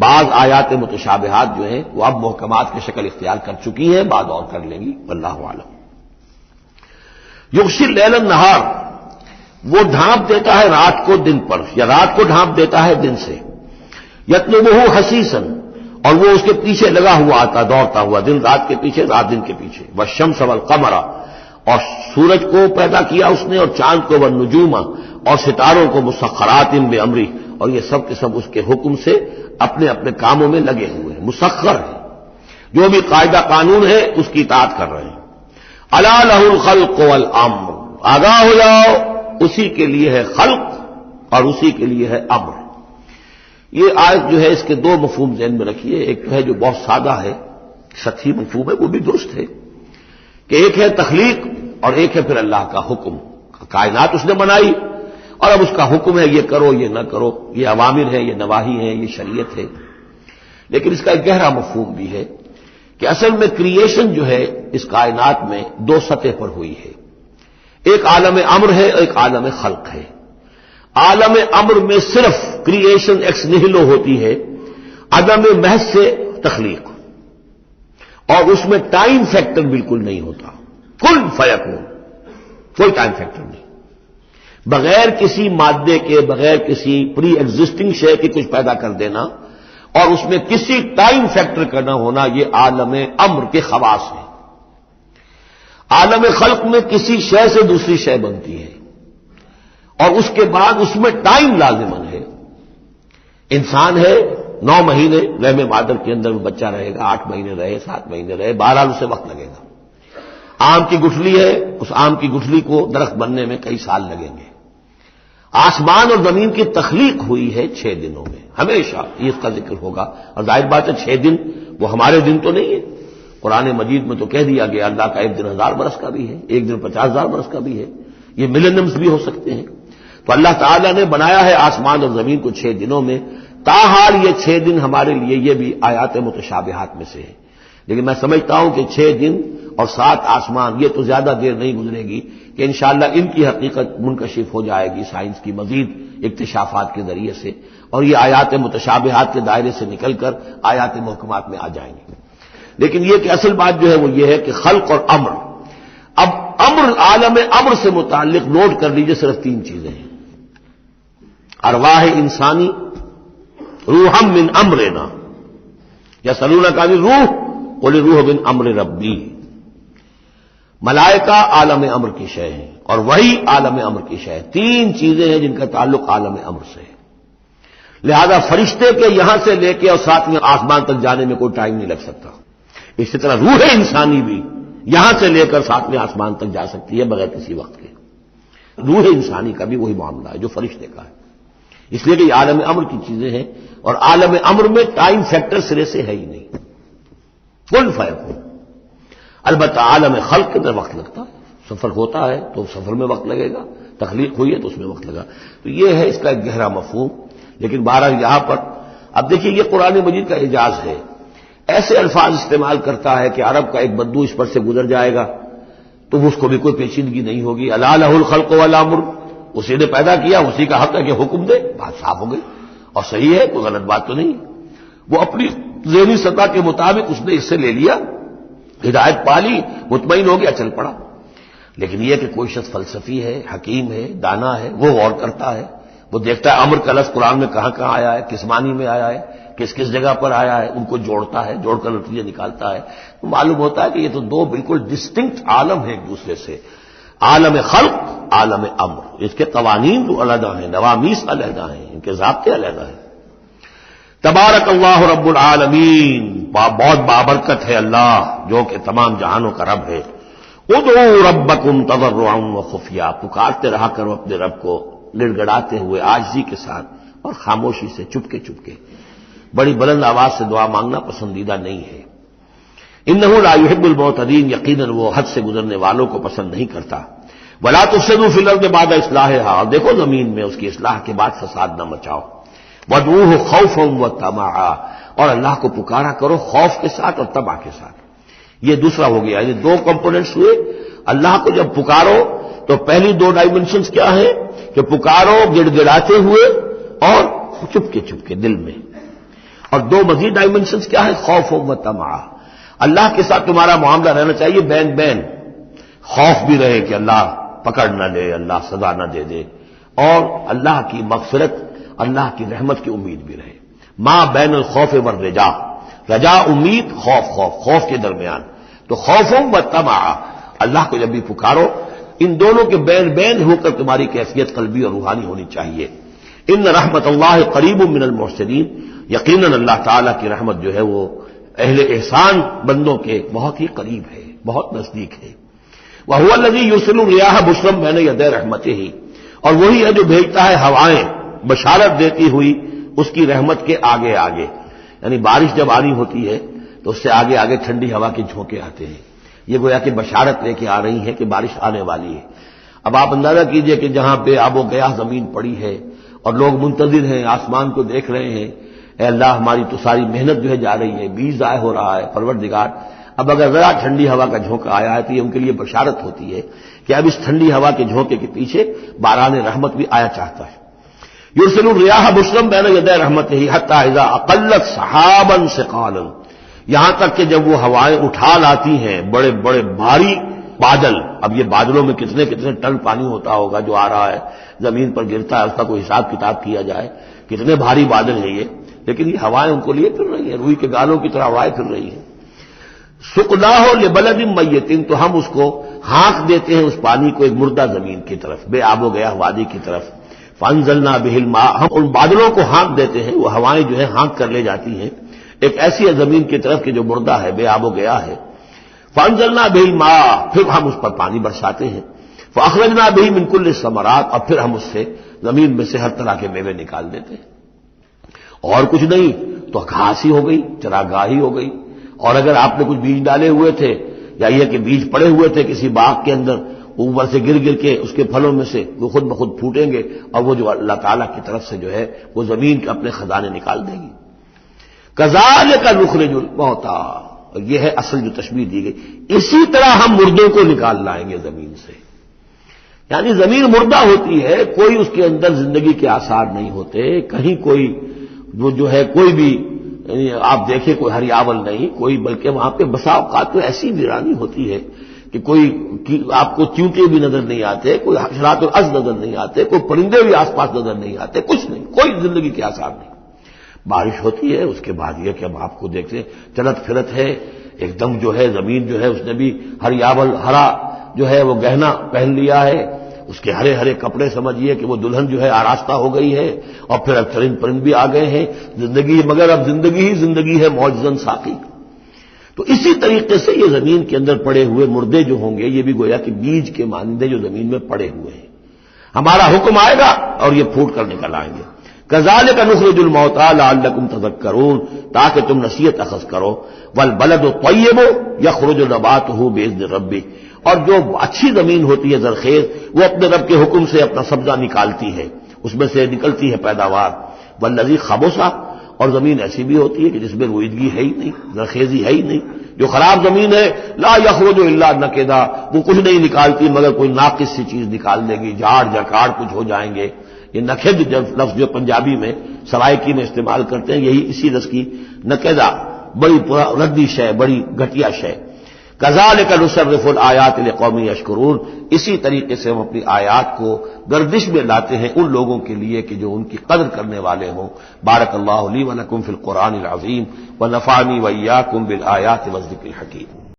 بعض آیات متشابہات جو ہیں وہ اب محکمات کی شکل اختیار کر چکی ہیں، بعد اور کر لیں گی. واللہ عالم. یغشی اللیل النہار، وہ ڈھانپ دیتا ہے رات کو دن پر، یا رات کو ڈھانپ دیتا ہے دن سے. یطلبہ حثیثا، اور وہ اس کے پیچھے لگا ہوا آتا، دوڑتا ہوا، دن رات کے پیچھے، رات دن کے پیچھے. والشمس والقمر، اور سورج کو پیدا کیا اس نے، اور چاند کو، والنجوم، اور ستاروں کو، مسخرات بامرہ، اور یہ سب کے سب اس کے حکم سے اپنے اپنے کاموں میں لگے ہوئے ہیں، مسخر ہیں. جو بھی قاعدہ قانون ہے اس کی اطاعت کر رہے ہیں. الا لہ الخلق والامر، آگاہ ہو جاؤ اسی کے لیے ہے خلق اور اسی کے لیے ہے امر. یہ آیت جو ہے اس کے 2 مفہوم ذہن میں رکھیے. ایک تو ہے جو بہت سادہ ہے، سطحی مفہوم ہے، وہ بھی درست ہے کہ ایک ہے تخلیق اور ایک ہے پھر اللہ کا حکم. کائنات اس نے بنائی اور اب اس کا حکم ہے یہ کرو یہ نہ کرو، یہ اوامر ہے، یہ نواہی ہے، یہ شریعت ہے. لیکن اس کا ایک گہرا مفہوم بھی ہے کہ اصل میں کریشن جو ہے اس کائنات میں 2 سطح پر ہوئی ہے. ایک عالم امر ہے، ایک عالم خلق ہے. عالم امر میں صرف کریشن ایکس نہیلو ہوتی ہے، عدم محض سے تخلیق، اور اس میں ٹائم فیکٹر بالکل نہیں ہوتا. کل فیکون، کوئی ٹائم فیکٹر نہیں. بغیر کسی مادے کے، بغیر کسی پری ایگزسٹنگ شے کے کچھ پیدا کر دینا اور اس میں کسی ٹائم فیکٹر کا نہ ہونا، یہ عالم امر کے خواص ہیں. عالم خلق میں کسی شے سے دوسری شے بنتی ہے اور اس کے بعد اس میں ٹائم لازمن ہے. انسان ہے 9 مہینے رحم مادر کے اندر بچہ رہے گا، 8 مہینے رہے، 7 مہینے رہے، بہرحال اسے وقت لگے گا. آم کی گٹھلی ہے، اس آم کی گٹھلی کو درخت بننے میں کئی سال لگیں گے. آسمان اور زمین کی تخلیق ہوئی ہے 6 دنوں میں، ہمیشہ یہ اس کا ذکر ہوگا. اور ظاہر بات ہے 6 دن وہ ہمارے دن تو نہیں ہے. قرآن مجید میں تو کہہ دیا گیا اللہ کا ایک دن 1000 برس کا بھی ہے، ایک دن 50,000 برس کا بھی ہے، یہ ملینمز بھی ہو سکتے ہیں. تو اللہ تعالیٰ نے بنایا ہے آسمان اور زمین کو 6 دنوں میں. تاحال یہ 6 دن ہمارے لیے یہ بھی آیات متشابہات میں سے ہے. لیکن میں سمجھتا ہوں کہ 6 دن اور 7 آسمان یہ تو زیادہ دیر نہیں گزرے گی کہ انشاءاللہ ان کی حقیقت منکشف ہو جائے گی سائنس کی مزید اکتشافات کے ذریعے سے، اور یہ آیات متشابہات کے دائرے سے نکل کر آیات محکمات میں آ جائیں گی. لیکن یہ کہ اصل بات جو ہے وہ یہ ہے کہ خلق اور امر. اب امر، عالم امر سے متعلق نوٹ کر لیجئے صرف 3 چیزیں ہیں. ارواح انسانی، روحم من امرنا، یا سلونک عن الروح قل الروح من امر ربی. ملائکہ عالم امر کی شے ہیں اور وہی عالم امر کی شے ہے. 3 چیزیں ہیں جن کا تعلق عالم امر سے ہے. لہذا فرشتے کے یہاں سے لے کے اور 7ویں آسمان تک جانے میں کوئی ٹائم نہیں لگ سکتا. اسی طرح روح انسانی بھی یہاں سے لے کر 7ویں آسمان تک جا سکتی ہے بغیر کسی وقت کے. روح انسانی کا بھی وہی معاملہ ہے جو فرشتے کا ہے. اس لیے کہ یہ عالم امر کی چیزیں ہیں اور عالم امر میں ٹائم فیکٹر سرے سے ہے ہی نہیں، کل فیکون. البتہ عالم خلق کے اندر وقت لگتا ہے. سفر ہوتا ہے تو سفر میں وقت لگے گا، تخلیق ہوئی ہے تو اس میں وقت لگا. تو یہ ہے اس کا ایک گہرا مفہوم. لیکن بہرحال یہاں پر اب دیکھیے یہ قرآن مجید کا اعجاز ہے ایسے الفاظ استعمال کرتا ہے کہ عرب کا ایک بدو اس پر سے گزر جائے گا تو اس کو بھی کوئی پیچیدگی نہیں ہوگی. الا لہ الخلق والامر، اسی نے پیدا کیا، اسی کا حق ہے کہ حکم دے. بات صاف ہو گئی اور صحیح ہے، کوئی غلط بات تو نہیں. وہ اپنی ذہنی سطح کے مطابق اس نے اس سے لے لیا، ہدایت پالی، مطمئن ہو گیا، چل پڑا. لیکن یہ کہ کوئی شخص فلسفی ہے، حکیم ہے، دانا ہے، وہ غور کرتا ہے، وہ دیکھتا ہے امر کا لفظ قرآن میں کہاں کہاں آیا ہے، کس معنی میں آیا ہے، کس کس جگہ پر آیا ہے، ان کو جوڑتا ہے، جوڑ کر نتیجہ نکالتا ہے. تو معلوم ہوتا ہے کہ یہ تو دو بالکل ڈسٹنکٹ عالم ہیں ایک دوسرے سے. عالم خلق، عالم امر، اس کے قوانین تو علیحدہ ہیں، نوامیس علیحدہ ہیں، ان کے ضابطے علیحدہ ہیں. تبارک اللہ رب العالمین، بہت بابرکت ہے اللہ جو کہ تمام جہانوں کا رب ہے. ادعوا ربکم تضرعا وخفیا، پکارتے رہا کرو اپنے رب کو گڑ گڑاتے ہوئے، عاجزی کے ساتھ اور خاموشی سے، چپکے چپکے. بڑی بلند آواز سے دعا مانگنا پسندیدہ نہیں ہے. انہ لا یحب المعتدین، یقیناً وہ حد سے گزرنے والوں کو پسند نہیں کرتا. ولا تفسدوا فی الارض بعد اصلاحها، اور دیکھو زمین میں اس کی اصلاح کے بعد فساد نہ مچاؤ. وادعوه خوفا وطمعا، اور اللہ کو پکارا کرو خوف کے ساتھ اور طمع کے ساتھ. یہ دوسرا ہو گیا، یہ دو کمپوننٹس ہوئے. اللہ کو جب پکارو تو پہلی دو ڈائمنشنز کیا ہیں کہ پکارو گڑ گڑاتے ہوئے اور چپکے چپکے دل میں. اور دو مزید ڈائمنشنز کیا ہے؟ خوف و طمع. اللہ کے ساتھ تمہارا معاملہ رہنا چاہیے بین بین، خوف بھی رہے کہ اللہ پکڑ نہ لے، اللہ سزا نہ دے دے، اور اللہ کی مغفرت، اللہ کی رحمت کی امید بھی رہے. ما بین الخوف والرجا، رجا امید، خوف خوف خوف کے درمیان. تو خوف و طمع، اللہ کو جب بھی پکارو ان دونوں کے بین بین ہو کر تمہاری کیفیت قلبی اور روحانی ہونی چاہیے. ان رحمت اللہ قریب من المحسنین، یقیناً اللہ تعالیٰ کی رحمت جو ہے وہ اہل احسان بندوں کے بہت ہی قریب ہے، بہت نزدیک ہے. وَهُوَ الَّذِي يُرْسِلُ الرِّيَاحَ بُشْرًا بَيْنَ يَدَيْ رَحْمَتِهِ، اور وہی ہے جو بھیجتا ہے ہوائیں بشارت دیتی ہوئی اس کی رحمت کے آگے آگے. یعنی بارش جب آنی ہوتی ہے تو اس سے آگے آگے ٹھنڈی ہوا کے جھونکے آتے ہیں. یہ گویا کہ بشارت لے کے آ رہی ہے کہ بارش آنے والی ہے. اب آپ اندازہ کیجئے کہ جہاں بے آب و گیا زمین پڑی ہے اور لوگ منتظر ہیں، آسمان کو دیکھ رہے ہیں، اے اللہ ہماری تو ساری محنت جو ہے جا رہی ہے، بیج ضائع ہو رہا ہے، پروردگار اب اگر ذرا ٹھنڈی ہوا کا جھونکا آیا ہے تو یہ ان کے لیے بشارت ہوتی ہے کہ اب اس ٹھنڈی ہوا کے جھونکے کے پیچھے باران رحمت بھی آیا چاہتا ہے. یرسل الرياح بشرا بین یدی رحمتہ حتی اذا اقلت سحابا ثقالا، یہاں تک کہ جب وہ ہوائیں اٹھا لاتی ہیں بڑے بڑے بھاری بادل. اب یہ بادلوں میں کتنے کتنے ٹن پانی ہوتا ہوگا جو آ رہا ہے زمین پر گرتا ہے، اس کا کوئی حساب کتاب کیا جائے کتنے بھاری بادل ہیں یہ، لیکن یہ ہوائیں ان کو لیے پھر رہی ہیں، روئی کے گالوں کی طرح ہوائیں پھر رہی ہیں. سقناہ لبلد میت، تو ہم اس کو ہانک دیتے ہیں اس پانی کو ایک مردہ زمین کی طرف، بے آب و گیا وادی کی طرف. فانزلنا به الماء، ہم ان بادلوں کو ہانک دیتے ہیں، وہ ہوائیں جو ہے ہانک کر لے جاتی ہیں ایک ایسی زمین کی طرف کہ جو مردہ ہے، بے آب و گیا ہے. فانزلنا به الماء، پھر ہم اس پر پانی برساتے ہیں. فاخرجنا به من كل الثمرات، اور پھر ہم اس سے زمین میں سے ہر طرح کے میوے نکال دیتے ہیں. اور کچھ نہیں تو گھاس ہی ہو گئی، چراگاہی ہو گئی. اور اگر آپ نے کچھ بیج ڈالے ہوئے تھے یا یہ کہ بیج پڑے ہوئے تھے کسی باغ کے اندر، اوپر سے گر گر کے اس کے پھلوں میں سے وہ خود بخود پھوٹیں گے اور وہ جو اللہ تعالیٰ کی طرف سے جو ہے وہ زمین کے اپنے خزانے نکال دے گی. کذالک نخرج الموتیٰ، یہ ہے اصل جو تشبیہ دی گئی، اسی طرح ہم مردوں کو نکال لائیں گے زمین سے. یعنی زمین مردہ ہوتی ہے، کوئی اس کے اندر زندگی کے آثار نہیں ہوتے، کہیں کوئی وہ جو ہے کوئی بھی آپ دیکھیں کوئی ہریاول نہیں کوئی، بلکہ وہاں پہ بسا اوقات تو ایسی ویرانی ہوتی ہے کہ کوئی آپ کو چیونٹے بھی نظر نہیں آتے، کوئی حشرات الارض نظر نہیں آتے، کوئی پرندے بھی آس پاس نظر نہیں آتے، کچھ نہیں، کوئی زندگی کے آثار نہیں. بارش ہوتی ہے اس کے بعد یہ کہ ہم آپ کو دیکھتے ہیں چلت پھرت ہے، ایک دم جو ہے زمین جو ہے اس نے بھی ہریاول ہرا جو ہے وہ گہنا پہن لیا ہے، اس کے ہرے ہرے کپڑے سمجھیے کہ وہ دلہن جو ہے آراستہ ہو گئی ہے، اور پھر اب چرند پرند بھی آ گئے ہیں زندگی، مگر اب زندگی ہی زندگی ہے معجزاً ساقی. تو اسی طریقے سے یہ زمین کے اندر پڑے ہوئے مردے جو ہوں گے یہ بھی گویا کہ بیج کے مانندے جو زمین میں پڑے ہوئے ہیں، ہمارا حکم آئے گا اور یہ پھوٹ کر نکل آئیں گے. کذالک نخرج الموتیٰ لعلکم تذکرون، تاکہ تم نصیحت اخذ کرو. والبلد الطیب یخرج نباتہ باذن ربہ، اور جو اچھی زمین ہوتی ہے زرخیز وہ اپنے رب کے حکم سے اپنا سبزہ نکالتی ہے، اس میں سے نکلتی ہے پیداوار. والذی خبث، اور زمین ایسی بھی ہوتی ہے کہ جس میں روئیدگی ہے ہی نہیں، زرخیزی ہے ہی نہیں. جو خراب زمین ہے لا یخرج الا نکدا، وہ کچھ نہیں نکالتی مگر کوئی ناقص سی چیز نکال دے گی، جھاڑ جھکاڑ کچھ ہو جائیں گے. یہ نکد لفظ جو پنجابی میں سرائکی میں استعمال کرتے ہیں، یہی اسی لفظ کی نکدا، بڑی ردی شے، بڑی گھٹیا شے. کذالک نصرف الآیات لقوم یشکرون، اسی طریقے سے ہم اپنی آیات کو گردش میں لاتے ہیں ان لوگوں کے لیے کہ جو ان کی قدر کرنے والے ہوں. بارک اللہ لی ولکم فی القرآن العظیم ونفعنی وإیاکم بالآیات والذکر الحکیم.